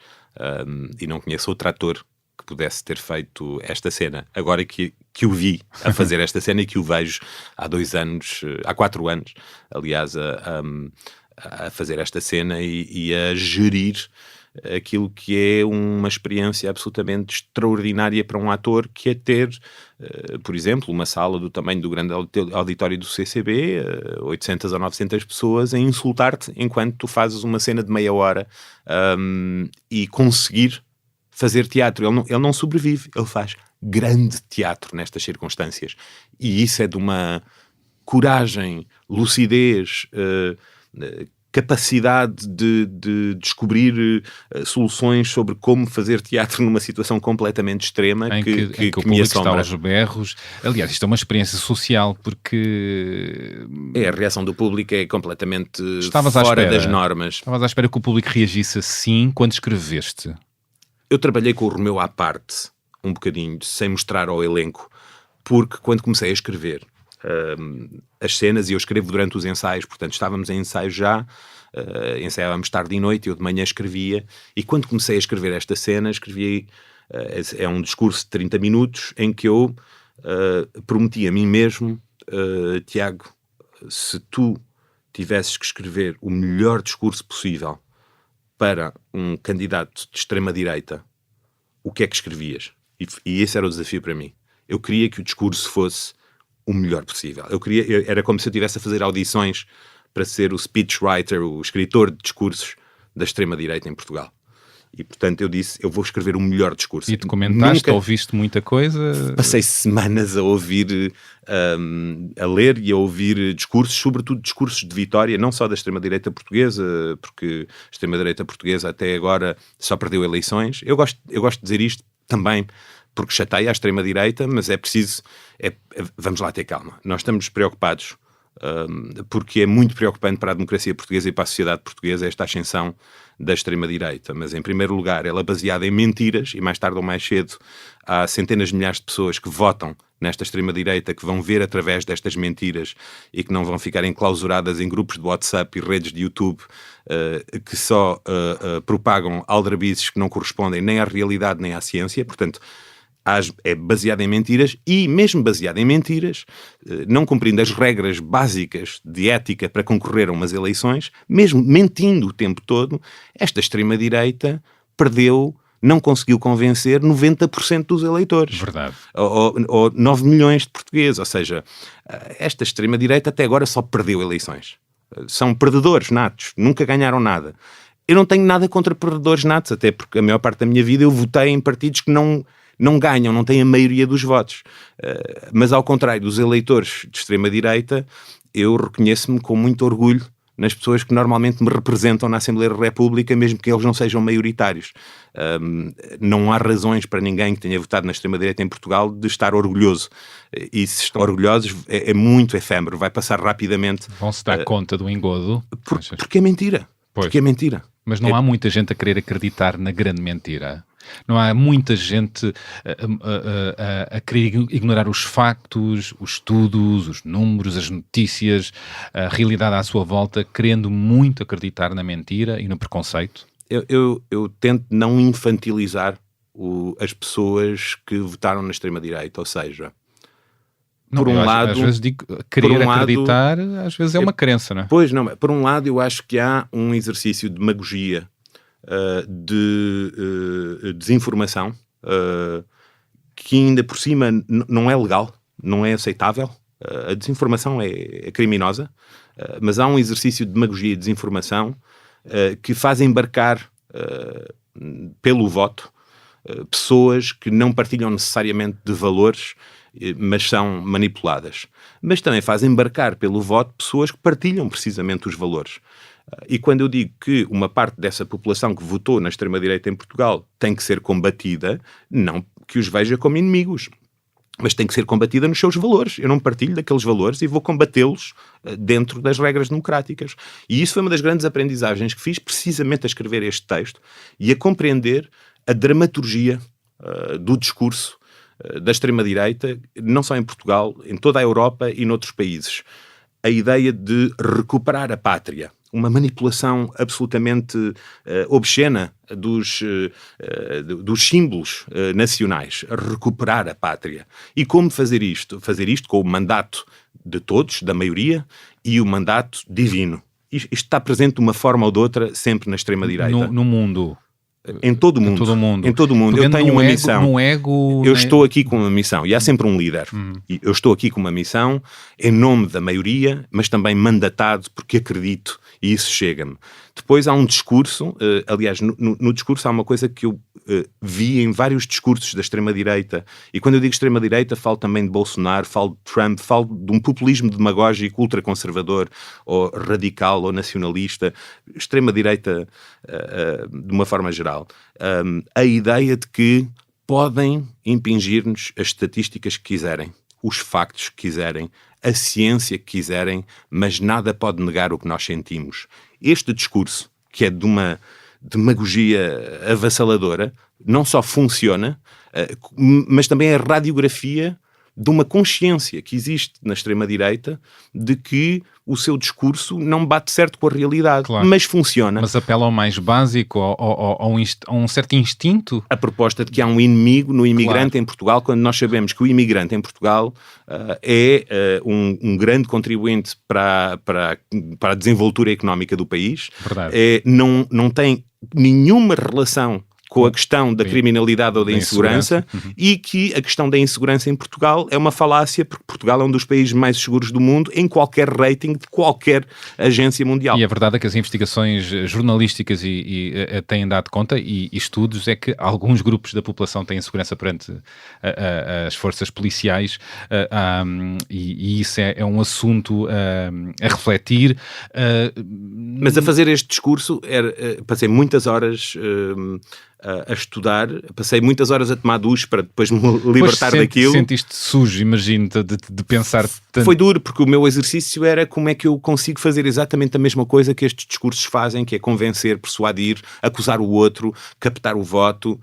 B: e não conheço outro ator que pudesse ter feito esta cena. Agora que o vi a fazer esta cena e que o vejo há 4 anos, aliás, a fazer esta cena e a gerir aquilo que é uma experiência absolutamente extraordinária para um ator, que é ter, por exemplo, uma sala do tamanho do grande auditório do CCB, 800 ou 900 pessoas, a insultar-te enquanto tu fazes uma cena de meia hora, e conseguir fazer teatro. Ele não sobrevive, ele faz grande teatro nestas circunstâncias. E isso é de uma coragem, lucidez, capacidade de descobrir soluções sobre como fazer teatro numa situação completamente extrema,
A: em que o público está aos berros. Aliás, isto é uma experiência social, porque
B: a reação do público é completamente fora das normas.
A: Estavas à espera que o público reagisse assim quando escreveste?
B: Eu trabalhei com o Romeu à parte, um bocadinho, sem mostrar ao elenco, porque quando comecei a escrever as cenas, e eu escrevo durante os ensaios, portanto estávamos em ensaio já, ensaiávamos tarde e noite, eu de manhã escrevia, e quando comecei a escrever esta cena, é um discurso de 30 minutos em que eu prometi a mim mesmo Tiago, se tu tivesses que escrever o melhor discurso possível para um candidato de extrema-direita, o que é que escrevias? E esse era o desafio para mim. Eu queria que o discurso fosse o melhor possível. Era como se eu estivesse a fazer audições para ser o speechwriter, o escritor de discursos da extrema-direita em Portugal. E, portanto, eu disse, eu vou escrever o melhor discurso.
A: E te comentaste, ouviste muita coisa?
B: Passei semanas a ouvir, a ler e a ouvir discursos, sobretudo discursos de vitória, não só da extrema-direita portuguesa, porque a extrema-direita portuguesa até agora só perdeu eleições. Eu gosto de dizer isto também porque chateia a extrema-direita, mas é preciso, vamos lá ter calma. Nós estamos preocupados, porque é muito preocupante para a democracia portuguesa e para a sociedade portuguesa esta ascensão da extrema-direita, mas em primeiro lugar ela é baseada em mentiras e mais tarde ou mais cedo há centenas de milhares de pessoas que votam nesta extrema-direita, que vão ver através destas mentiras e que não vão ficar enclausuradas em grupos de WhatsApp e redes de YouTube que só propagam aldrabices que não correspondem nem à realidade nem à ciência. Portanto, é baseado em mentiras e, mesmo baseado em mentiras, não cumprindo as regras básicas de ética para concorrer a umas eleições, mesmo mentindo o tempo todo, esta extrema-direita não conseguiu convencer 90% dos eleitores.
A: Verdade.
B: Ou 9 milhões de portugueses. Ou seja, esta extrema-direita até agora só perdeu eleições. São perdedores natos, nunca ganharam nada. Eu não tenho nada contra perdedores natos, até porque a maior parte da minha vida eu votei em partidos que não ganham, não têm a maioria dos votos. Mas ao contrário dos eleitores de extrema-direita, eu reconheço-me com muito orgulho nas pessoas que normalmente me representam na Assembleia da República, mesmo que eles não sejam maioritários. Não há razões para ninguém que tenha votado na extrema-direita em Portugal de estar orgulhoso. E se estão orgulhosos, é muito efêmero, vai passar rapidamente.
A: Vão-se dar conta do engodo.
B: Porque é mentira.
A: Pois.
B: Porque é mentira.
A: Mas não há muita gente a querer acreditar na grande mentira. Não há muita gente a querer ignorar os factos, os estudos, os números, as notícias, a realidade à sua volta, querendo muito acreditar na mentira e no preconceito?
B: Eu tento não infantilizar as pessoas que votaram na extrema-direita, ou seja...
A: Não,
B: por um lado,
A: às vezes digo, querer acreditar, às vezes é uma crença, não é?
B: Pois não, por um lado eu acho que há um exercício de demagogia, de desinformação, que ainda por cima não é legal, não é aceitável. A desinformação é criminosa, mas há um exercício de demagogia e desinformação que faz embarcar pelo voto pessoas que não partilham necessariamente de valores, mas são manipuladas. Mas também faz embarcar pelo voto pessoas que partilham precisamente os valores. E quando eu digo que uma parte dessa população que votou na extrema-direita em Portugal tem que ser combatida, não que os veja como inimigos, mas tem que ser combatida nos seus valores. Eu não partilho daqueles valores e vou combatê-los dentro das regras democráticas. E isso foi uma das grandes aprendizagens que fiz precisamente a escrever este texto e a compreender a dramaturgia do discurso da extrema-direita, não só em Portugal, em toda a Europa e noutros países. A ideia de recuperar a pátria, uma manipulação absolutamente obscena dos símbolos nacionais, recuperar a pátria. E como fazer isto? Fazer isto com o mandato de todos, da maioria, e o mandato divino. Isto está presente de uma forma ou de outra sempre na extrema-direita.
A: No mundo...
B: Em todo o mundo. Em todo o mundo. Eu tenho uma missão. Eu estou aqui com uma missão. E há sempre um líder. E eu estou aqui com uma missão em nome da maioria, mas também mandatado porque acredito e isso chega-me. Depois há um discurso, aliás, no discurso há uma coisa que eu vi em vários discursos da extrema-direita, e quando eu digo extrema-direita falo também de Bolsonaro, falo de Trump, falo de um populismo demagógico ultraconservador, ou radical, ou nacionalista, extrema-direita de uma forma geral. A ideia de que podem impingir-nos as estatísticas que quiserem, os factos que quiserem, a ciência que quiserem, mas nada pode negar o que nós sentimos. Este discurso, que é de uma demagogia avassaladora, não só funciona, mas também é radiografia de uma consciência que existe na extrema-direita de que o seu discurso não bate certo com a realidade,
A: Claro.
B: mas funciona.
A: Mas apela ao mais básico, a um certo instinto.
B: A proposta de que há um inimigo no imigrante em Portugal, quando nós sabemos que o imigrante em Portugal é um grande contribuinte para a desenvoltura económica do país,
A: Verdade.
B: não tem nenhuma relação com a questão da criminalidade ou da insegurança, e que a questão da insegurança em Portugal é uma falácia, porque Portugal é um dos países mais seguros do mundo em qualquer rating de qualquer agência mundial.
A: E a verdade é que as investigações jornalísticas têm dado conta, e estudos, é que alguns grupos da população têm insegurança perante as forças policiais, e isso é um assunto a refletir.
B: Mas a fazer este discurso, passei muitas horas a estudar, passei muitas horas a tomar duche para depois me libertar daquilo.
A: Sentiste sujo, imagino, de pensar tanto.
B: Foi duro, porque o meu exercício era como é que eu consigo fazer exatamente a mesma coisa que estes discursos fazem, que é convencer, persuadir, acusar o outro, captar o voto,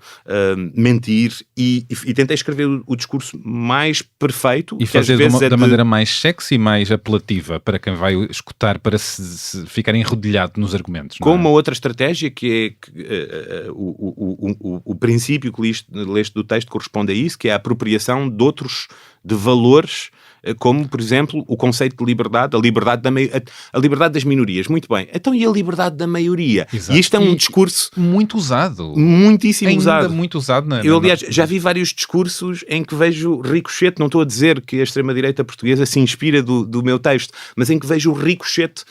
B: mentir, e tentei escrever o discurso mais perfeito.
A: E
B: que às
A: fazer
B: vezes
A: da maneira mais sexy e mais apelativa para quem vai escutar, para se ficar enrodilhado nos argumentos.
B: Com uma outra estratégia, que é o princípio que leste do texto corresponde a isso, que é a apropriação de valores, como, por exemplo, o conceito de liberdade, a liberdade das minorias. Muito bem. Então, e a liberdade da maioria?
A: Exato.
B: E isto é um discurso
A: muito usado.
B: Muitíssimo
A: Ainda
B: usado.
A: muito usado.
B: Eu, aliás, já vi vários discursos em que vejo ricochete, não estou a dizer que a extrema-direita portuguesa se inspira do meu texto, mas em que vejo o ricochete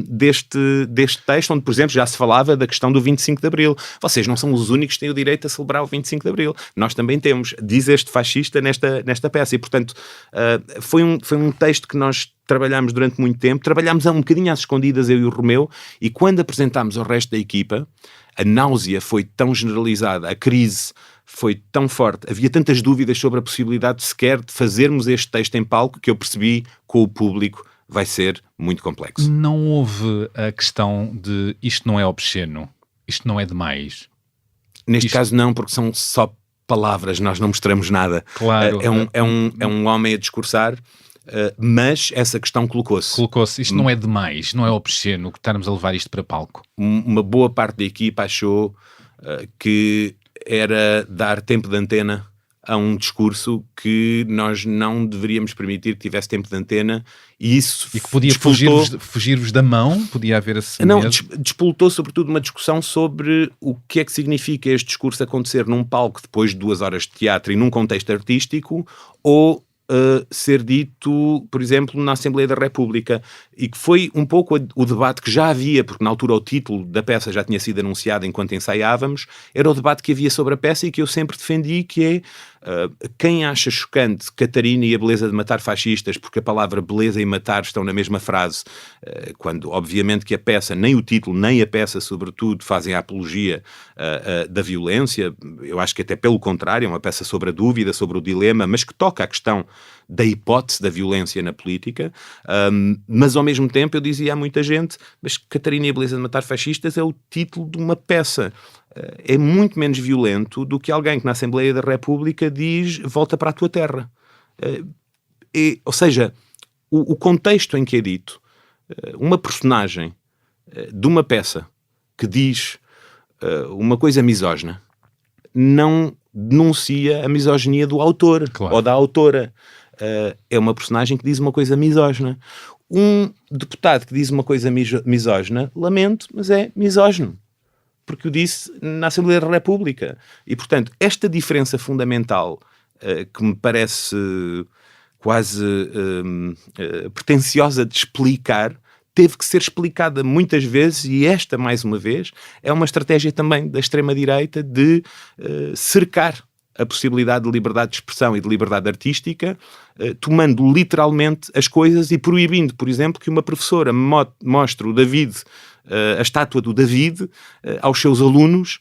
B: deste texto, onde, por exemplo, já se falava da questão do 25 de Abril. Vocês não são os únicos que têm o direito a celebrar o 25 de Abril. Nós também temos, diz este fascista nesta peça. E, portanto, foi um texto que nós trabalhámos durante muito tempo, trabalhámos um bocadinho às escondidas, eu e o Romeu, e quando apresentámos ao resto da equipa, a náusea foi tão generalizada, a crise foi tão forte, havia tantas dúvidas sobre a possibilidade sequer de fazermos este texto em palco, que eu percebi com o público vai ser muito complexo.
A: Não houve a questão de isto não é obsceno, isto não é demais.
B: Neste caso não, porque são só palavras, nós não mostramos nada.
A: Claro.
B: É um homem a discursar, mas essa questão colocou-se.
A: Isto não é demais, não é obsceno estarmos a levar isto para palco.
B: Uma boa parte da equipa achou que era dar tempo de antena a um discurso que nós não deveríamos permitir que tivesse tempo de antena, e isso...
A: E que podia fugir-vos da mão, podia haver esse
B: Não,
A: medo.
B: despoltou sobretudo uma discussão sobre o que é que significa este discurso acontecer num palco depois de 2 horas de teatro e num contexto artístico, ou ser dito, por exemplo, na Assembleia da República, e que foi um pouco o debate que já havia, porque na altura o título da peça já tinha sido anunciado enquanto ensaiávamos, era o debate que havia sobre a peça e que eu sempre defendi, que é quem acha chocante Catarina e a beleza de matar fascistas, porque a palavra beleza e matar estão na mesma frase, quando obviamente que a peça, nem o título, nem a peça sobretudo, fazem a apologia da violência. Eu acho que até pelo contrário, é uma peça sobre a dúvida, sobre o dilema, mas que toca a questão da hipótese da violência na política, mas ao mesmo tempo eu dizia a muita gente, mas Catarina e a beleza de matar fascistas é o título de uma peça. É muito menos violento do que alguém que na Assembleia da República diz volta para a tua terra. Ou seja, o contexto em que é dito, uma personagem de uma peça que diz uma coisa misógina não denuncia a misoginia do autor, claro, ou da autora. É uma personagem que diz uma coisa misógina. Um deputado que diz uma coisa misógina, lamento, mas é misógino, porque o disse na Assembleia da República. E, portanto, esta diferença fundamental, que me parece quase pretenciosa de explicar, teve que ser explicada muitas vezes, e esta, mais uma vez, é uma estratégia também da extrema-direita de cercar a possibilidade de liberdade de expressão e de liberdade artística, tomando literalmente as coisas e proibindo, por exemplo, que uma professora mostre o David, a estátua do David, aos seus alunos,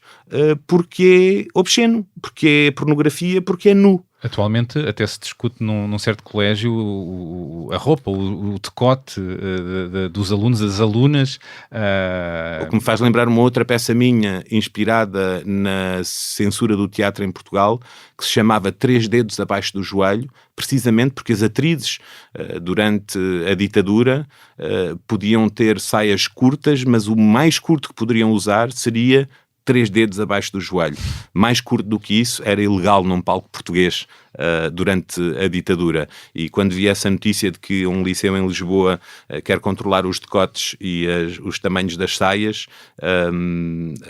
B: porque é obsceno, porque é pornografia, porque é nu.
A: Atualmente até se discute num certo colégio a roupa, o decote dos alunos, das alunas.
B: O que me faz lembrar uma outra peça minha, inspirada na censura do teatro em Portugal, que se chamava Três Dedos Abaixo do Joelho, precisamente porque as atrizes, durante a ditadura, podiam ter saias curtas, mas o mais curto que poderiam usar seria 3 dedos abaixo do joelho. Mais curto do que isso era ilegal num palco português durante a ditadura. E quando vi essa notícia de que um liceu em Lisboa quer controlar os decotes e os tamanhos das saias,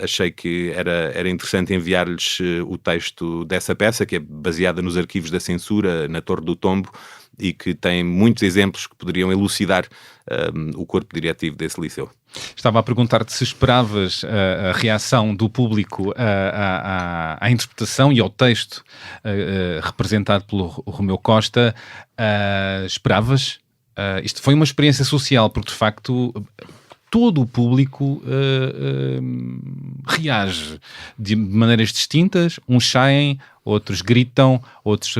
B: achei que era interessante enviar-lhes o texto dessa peça, que é baseada nos arquivos da censura, na Torre do Tombo, e que tem muitos exemplos que poderiam elucidar o corpo diretivo desse liceu.
A: Estava a perguntar-te se esperavas a reação do público à interpretação e ao texto representado pelo Romeu Costa. Esperavas? Isto foi uma experiência social, porque de facto todo o público reage de maneiras distintas. Uns saem, outros gritam, outros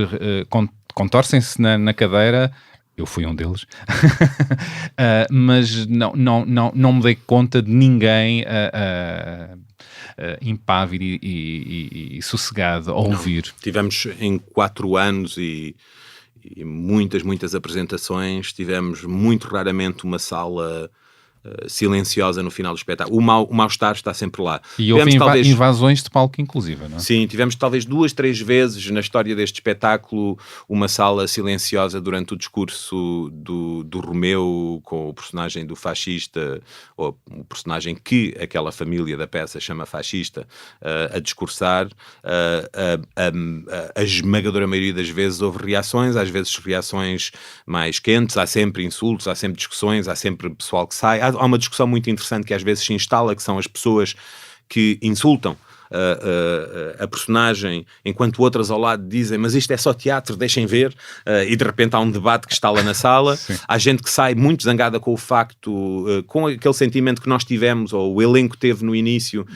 A: contorcem-se na cadeira. Eu fui um deles, mas não me dei conta de ninguém impávido e sossegado a ouvir.
B: Tivemos em 4 anos e muitas apresentações, tivemos muito raramente uma sala silenciosa no final do espetáculo. O mal-estar está sempre lá.
A: E houve invasões de palco, inclusive, não é?
B: Sim, tivemos talvez 2, 3 vezes na história deste espetáculo uma sala silenciosa durante o discurso do Romeu com o personagem do fascista, ou o personagem que aquela família da peça chama fascista, a discursar. A esmagadora maioria das vezes houve reações, às vezes reações mais quentes, há sempre insultos, há sempre discussões, há sempre pessoal que sai. Há uma discussão muito interessante que às vezes se instala, que são as pessoas que insultam a personagem, enquanto outras ao lado dizem, mas isto é só teatro, deixem ver, e de repente há um debate que está lá na sala. Sim. Há gente que sai muito zangada com o facto, com aquele sentimento que nós tivemos, ou o elenco teve no início,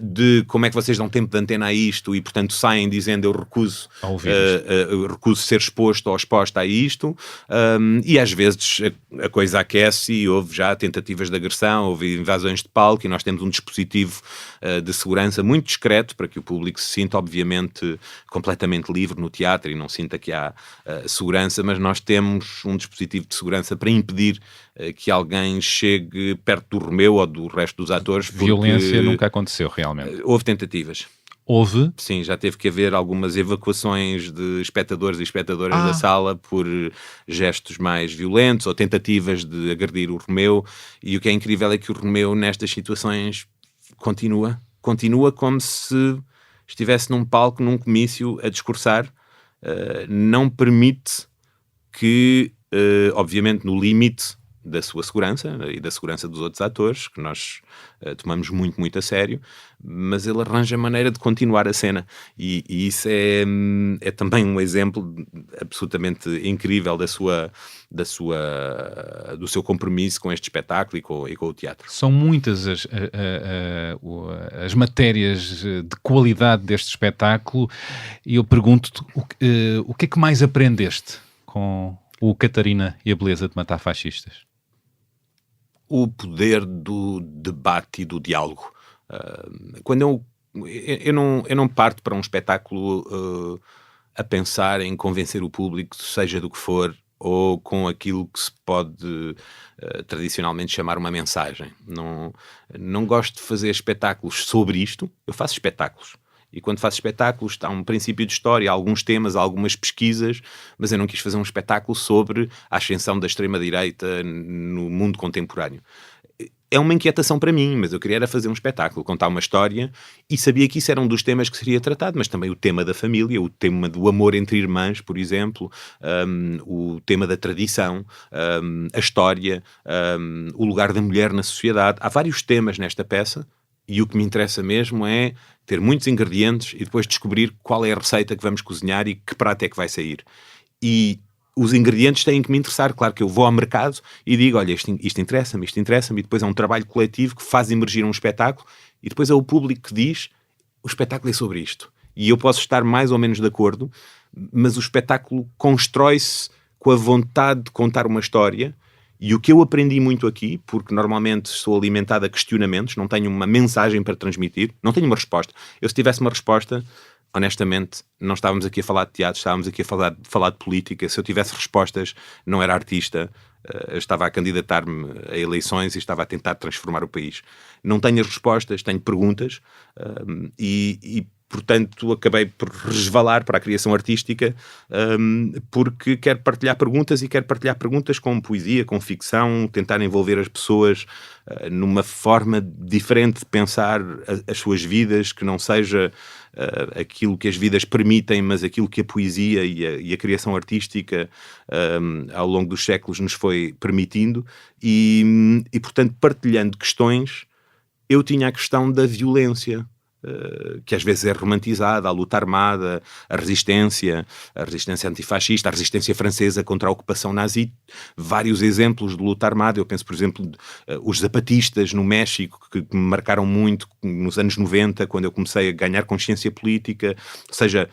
B: de como é que vocês dão tempo de antena a isto, e portanto saem dizendo eu recuso ser exposto ou exposta a isto, e às vezes a coisa aquece e houve já tentativas de agressão, houve invasões de palco, e nós temos um dispositivo de segurança muito discreto para que o público se sinta obviamente completamente livre no teatro e não sinta que há segurança, mas nós temos um dispositivo de segurança para impedir que alguém chegue perto do Romeu ou do resto dos atores.
A: Violência nunca aconteceu realmente.
B: Houve tentativas.
A: Houve?
B: Sim, já teve que haver algumas evacuações de espectadores e espectadoras da sala por gestos mais violentos ou tentativas de agredir o Romeu, e o que é incrível é que o Romeu nestas situações continua como se estivesse num palco, num comício, a discursar. Não permite que, obviamente no limite da sua segurança e da segurança dos outros atores, que nós tomamos muito a sério, mas ele arranja maneira de continuar a cena, e isso é também um exemplo absolutamente incrível do seu compromisso com este espetáculo e com o teatro.
A: São muitas as matérias de qualidade deste espetáculo, e eu pergunto-te o que é que mais aprendeste com o Catarina e a Beleza de Matar Fascistas?
B: O poder do debate e do diálogo. Quando eu não parto para um espetáculo a pensar em convencer o público, seja do que for, ou com aquilo que se pode tradicionalmente chamar uma mensagem. Não gosto de fazer espetáculos sobre isto. Eu faço espetáculos. E quando faço espetáculos, há um princípio de história, há alguns temas, há algumas pesquisas, mas eu não quis fazer um espetáculo sobre a ascensão da extrema-direita no mundo contemporâneo. É uma inquietação para mim, mas eu queria era fazer um espetáculo, contar uma história, e sabia que isso era um dos temas que seria tratado, mas também o tema da família, o tema do amor entre irmãs, por exemplo, o tema da tradição, a história, o lugar da mulher na sociedade. Há vários temas nesta peça, e o que me interessa mesmo é ter muitos ingredientes e depois descobrir qual é a receita que vamos cozinhar e que prato é que vai sair. E os ingredientes têm que me interessar. Claro que eu vou ao mercado e digo, olha, isto interessa-me, e depois é um trabalho coletivo que faz emergir um espetáculo, e depois é o público que diz, o espetáculo é sobre isto. E eu posso estar mais ou menos de acordo, mas o espetáculo constrói-se com a vontade de contar uma história. E o que eu aprendi muito aqui, porque normalmente sou alimentado a questionamentos, não tenho uma mensagem para transmitir, não tenho uma resposta. Se tivesse uma resposta, honestamente, não estávamos aqui a falar de teatro, estávamos aqui a falar de política. Se eu tivesse respostas, não era artista, estava a candidatar-me a eleições e estava a tentar transformar o país. Não tenho as respostas, tenho perguntas, portanto, acabei por resvalar para a criação artística, porque quero partilhar perguntas, e quero partilhar perguntas com poesia, com ficção, tentar envolver as pessoas numa forma diferente de pensar as suas vidas, que não seja aquilo que as vidas permitem, mas aquilo que a poesia e a criação artística ao longo dos séculos nos foi permitindo. E portanto, partilhando questões, eu tinha a questão da violência, que às vezes é romantizada, a luta armada, a resistência antifascista, a resistência francesa contra a ocupação nazi, vários exemplos de luta armada. Eu penso, por exemplo, os zapatistas no México, que me marcaram muito nos anos 90, quando eu comecei a ganhar consciência política. Ou seja,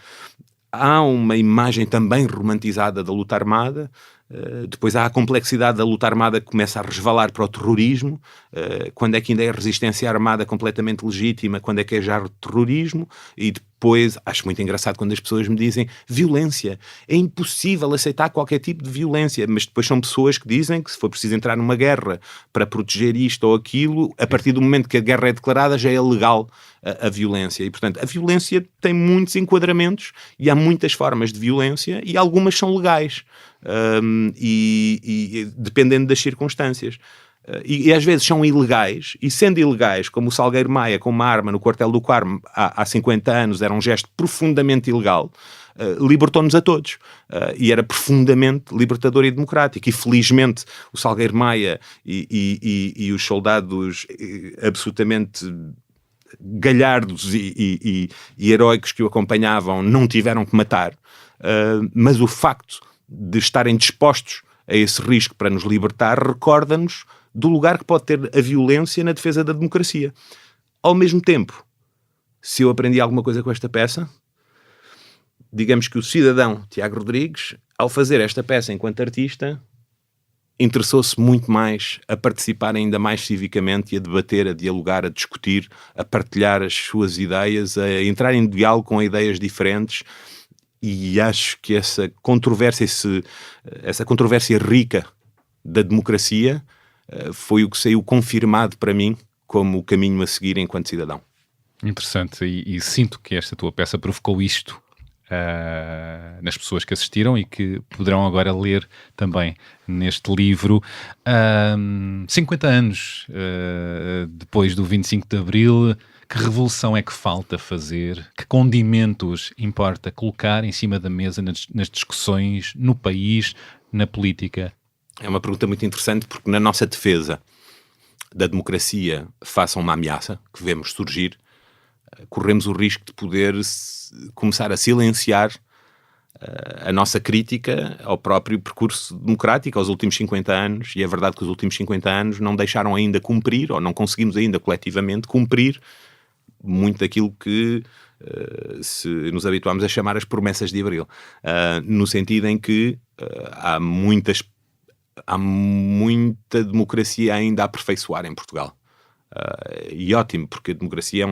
B: há uma imagem também romantizada da luta armada. Depois há a complexidade da luta armada que começa a resvalar para o terrorismo. Quando é que ainda é resistência armada completamente legítima, quando é que é já terrorismo. E depois, acho muito engraçado quando as pessoas me dizem violência, é impossível aceitar qualquer tipo de violência, mas depois são pessoas que dizem que se for preciso entrar numa guerra para proteger isto ou aquilo, a partir do momento que a guerra é declarada já é legal a violência. E portanto, a violência tem muitos enquadramentos e há muitas formas de violência, e algumas são legais, e dependendo das circunstâncias. E às vezes são ilegais, e sendo ilegais, como o Salgueiro Maia com uma arma no quartel do Carmo há 50 anos era um gesto profundamente ilegal, libertou-nos a todos, e era profundamente libertador e democrático. E felizmente o Salgueiro Maia e os soldados absolutamente galhardos e heróicos que o acompanhavam não tiveram que matar, mas o facto de estarem dispostos a esse risco para nos libertar recorda-nos do lugar que pode ter a violência na defesa da democracia. Ao mesmo tempo, se eu aprendi alguma coisa com esta peça, digamos que o cidadão Tiago Rodrigues, ao fazer esta peça enquanto artista, interessou-se muito mais a participar ainda mais civicamente e a debater, a dialogar, a discutir, a partilhar as suas ideias, a entrar em diálogo com ideias diferentes. E acho que essa controvérsia rica da democracia foi o que saiu confirmado para mim como o caminho a seguir enquanto cidadão.
A: Interessante, e sinto que esta tua peça provocou isto nas pessoas que assistiram e que poderão agora ler também neste livro. 50 anos depois do 25 de Abril, que revolução é que falta fazer? Que condimentos importa colocar em cima da mesa nas discussões, no país, na política?
B: É uma pergunta muito interessante, porque na nossa defesa da democracia face a uma ameaça que vemos surgir, corremos o risco de poder começar a silenciar a nossa crítica ao próprio percurso democrático, aos últimos 50 anos, e é verdade que os últimos 50 anos não deixaram ainda cumprir, ou não conseguimos ainda coletivamente cumprir muito daquilo que se nos habituámos a chamar as promessas de Abril, no sentido em que há muita democracia ainda a aperfeiçoar em Portugal. E ótimo, porque a democracia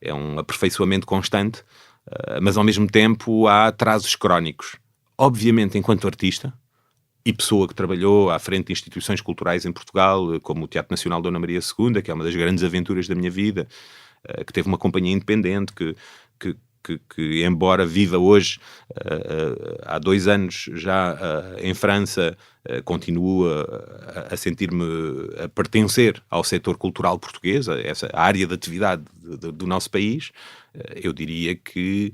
B: é um aperfeiçoamento constante, mas ao mesmo tempo há atrasos crónicos. Obviamente, enquanto artista e pessoa que trabalhou à frente de instituições culturais em Portugal, como o Teatro Nacional Dona Maria II, que é uma das grandes aventuras da minha vida, que teve uma companhia independente, que embora viva hoje, há 2 anos já em França, continuo a sentir-me a pertencer ao setor cultural português, essa área de atividade do nosso país. Eu diria que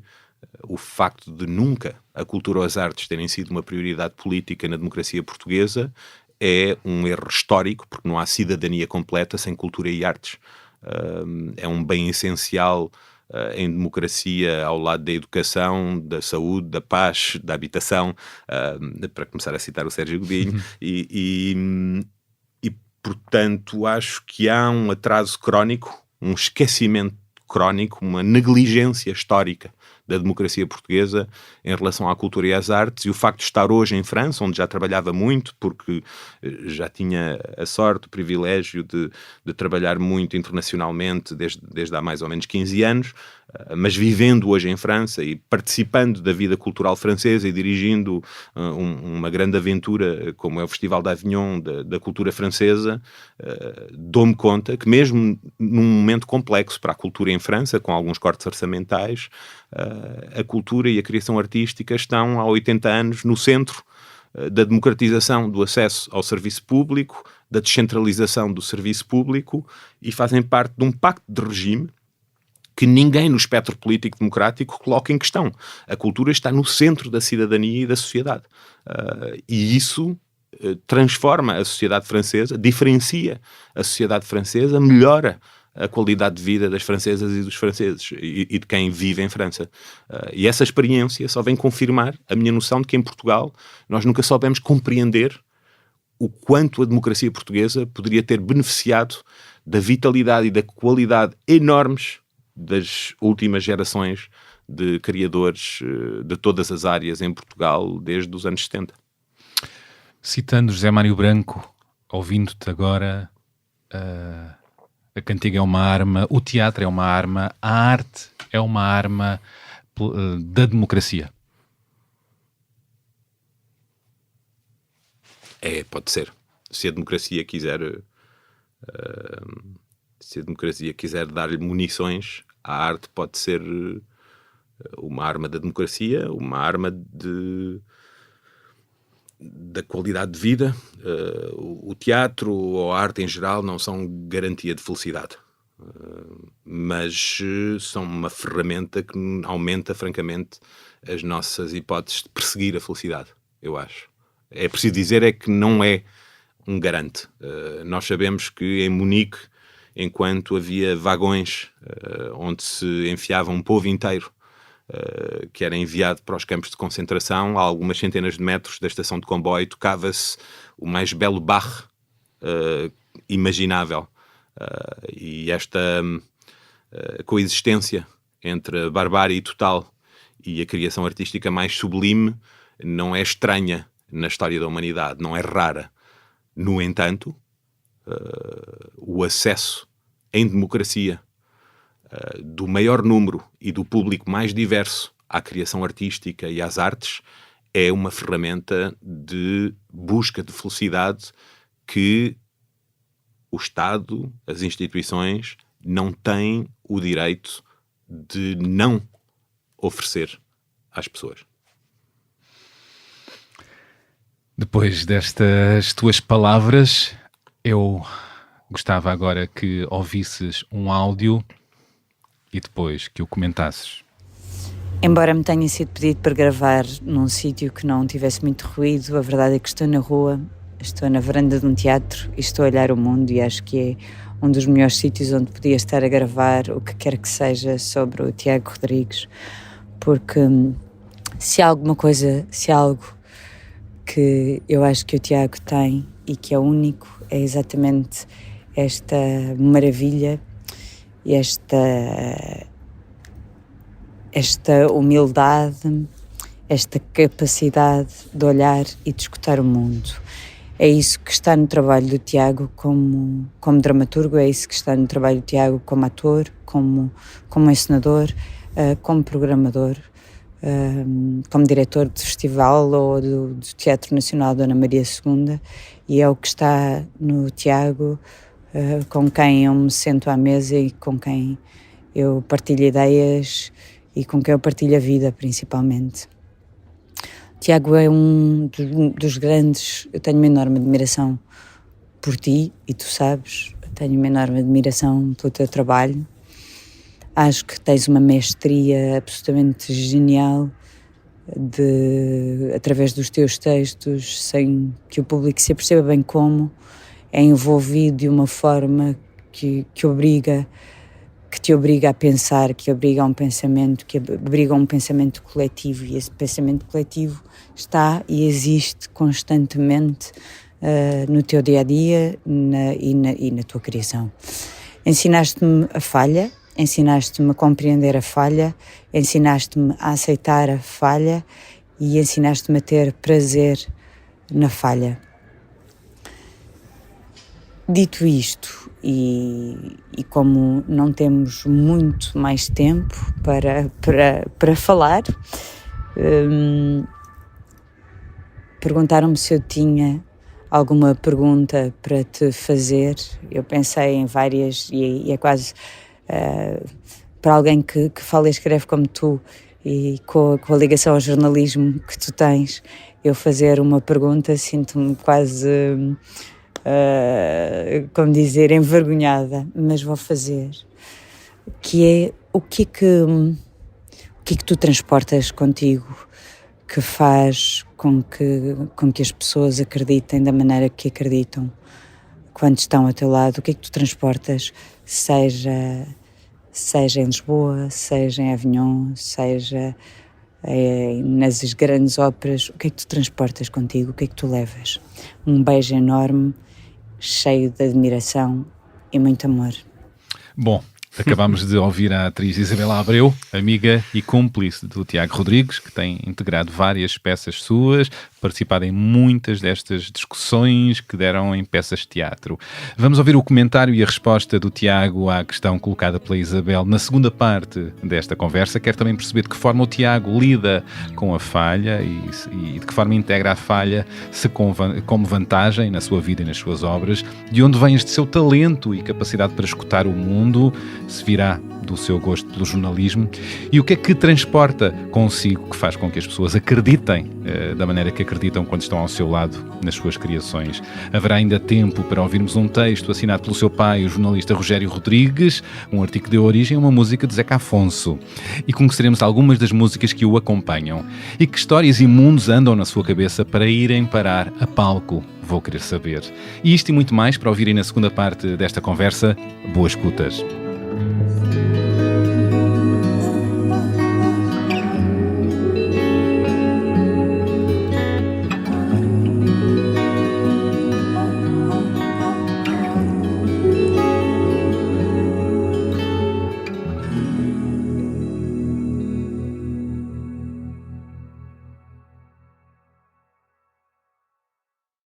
B: o facto de nunca a cultura ou as artes terem sido uma prioridade política na democracia portuguesa é um erro histórico, porque não há cidadania completa sem cultura e artes. É um bem essencial em democracia, ao lado da educação, da saúde, da paz, da habitação, para começar a citar o Sérgio Godinho, e portanto acho que há um atraso crónico, um esquecimento crónico, uma negligência histórica da democracia portuguesa em relação à cultura e às artes, e o facto de estar hoje em França, onde já trabalhava muito, porque já tinha a sorte, o privilégio de trabalhar muito internacionalmente desde há mais ou menos 15 anos, mas vivendo hoje em França e participando da vida cultural francesa e dirigindo uma grande aventura como é o Festival d'Avignon da cultura francesa, dou-me conta que mesmo num momento complexo para a cultura em França, com alguns cortes orçamentais, a cultura e a criação artística estão há 80 anos no centro da democratização do acesso ao serviço público, da descentralização do serviço público, e fazem parte de um pacto de regime que ninguém no espectro político democrático coloca em questão. A cultura está no centro da cidadania e da sociedade. E isso transforma a sociedade francesa, diferencia a sociedade francesa, melhora a qualidade de vida das francesas e dos franceses e de quem vive em França. E essa experiência só vem confirmar a minha noção de que em Portugal nós nunca soubemos compreender o quanto a democracia portuguesa poderia ter beneficiado da vitalidade e da qualidade enormes das últimas gerações de criadores de todas as áreas em Portugal desde os anos 70.
A: Citando José Mário Branco, ouvindo-te agora, a cantiga é uma arma, o teatro é uma arma, a arte é uma arma da democracia.
B: Pode ser. Se a democracia quiser dar-lhe munições, a arte pode ser uma arma da democracia, uma arma da qualidade de vida. O teatro ou a arte em geral não são garantia de felicidade, mas são uma ferramenta que aumenta francamente as nossas hipóteses de perseguir a felicidade, eu acho. É preciso dizer que não é um garante. Nós sabemos que em Munique, enquanto havia vagões onde se enfiava um povo inteiro, que era enviado para os campos de concentração, a algumas centenas de metros da estação de comboio, tocava-se o mais belo Bach imaginável. E esta coexistência entre a barbárie total e a criação artística mais sublime não é estranha na história da humanidade, não é rara. No entanto, o acesso em democracia do maior número e do público mais diverso à criação artística e às artes é uma ferramenta de busca de felicidade que o Estado, as instituições, não têm o direito de não oferecer às pessoas.
A: Depois destas tuas palavras, eu gostava agora que ouvisses um áudio e depois que o comentasses.
F: Embora me tenha sido pedido para gravar num sítio que não tivesse muito ruído, a verdade é que estou na rua, estou na varanda de um teatro e estou a olhar o mundo, e acho que é um dos melhores sítios onde podia estar a gravar o que quer que seja sobre o Tiago Rodrigues, porque se há algo que eu acho que o Tiago tem e que é único, é exatamente esta maravilha e esta humildade, esta capacidade de olhar e de escutar o mundo. É isso que está no trabalho do Tiago como dramaturgo, é isso que está no trabalho do Tiago como ator, como encenador, como programador, como diretor de festival ou do Teatro Nacional Dona Maria II, e é o que está no Tiago, com quem eu me sento à mesa e com quem eu partilho ideias e com quem eu partilho a vida, principalmente. O Tiago é um dos grandes. Eu tenho uma enorme admiração por ti, e tu sabes, eu tenho uma enorme admiração pelo teu trabalho. Acho que tens uma mestria absolutamente genial através dos teus textos, sem que o público se aperceba bem como, é envolvido de uma forma que te obriga a pensar, que obriga a um pensamento, que obriga a um pensamento coletivo, e esse pensamento coletivo está e existe constantemente no teu dia-a-dia e na tua criação. Ensinaste-me a falha, ensinaste-me a compreender a falha, ensinaste-me a aceitar a falha e ensinaste-me a ter prazer na falha. Dito isto, e como não temos muito mais tempo para falar, perguntaram-me se eu tinha alguma pergunta para te fazer. Eu pensei em várias e é quase para alguém que fala e escreve como tu e com a ligação ao jornalismo que tu tens, eu fazer uma pergunta sinto-me quase, como dizer, envergonhada, mas vou fazer, que é o que é que tu transportas contigo que faz com que as pessoas acreditem da maneira que acreditam quando estão ao teu lado? O que é que tu transportas, seja em Lisboa, seja em Avignon, seja nas grandes óperas? O que é que tu transportas contigo? O que é que tu levas? Um beijo enorme, cheio de admiração e muito amor.
A: Bom, acabámos de ouvir a atriz Isabela Abreu, amiga e cúmplice do Tiago Rodrigues, que tem integrado várias peças suas, participado em muitas destas discussões que deram em peças de teatro. Vamos ouvir o comentário e a resposta do Tiago à questão colocada pela Isabel na segunda parte desta conversa. Quero também perceber de que forma o Tiago lida com a falha e de que forma integra a falha como vantagem na sua vida e nas suas obras, de onde vem este seu talento e capacidade para escutar o mundo, se virá do seu gosto pelo jornalismo, e o que é que transporta consigo que faz com que as pessoas acreditem da maneira que acreditam quando estão ao seu lado nas suas criações. Haverá ainda tempo para ouvirmos um texto assinado pelo seu pai, o jornalista Rogério Rodrigues, um artigo que deu origem a uma música de Zeca Afonso, e conheceremos algumas das músicas que o acompanham. E que histórias e mundos andam na sua cabeça para irem parar a palco? Vou querer saber. E isto e muito mais para ouvirem na segunda parte desta conversa. Boas escutas.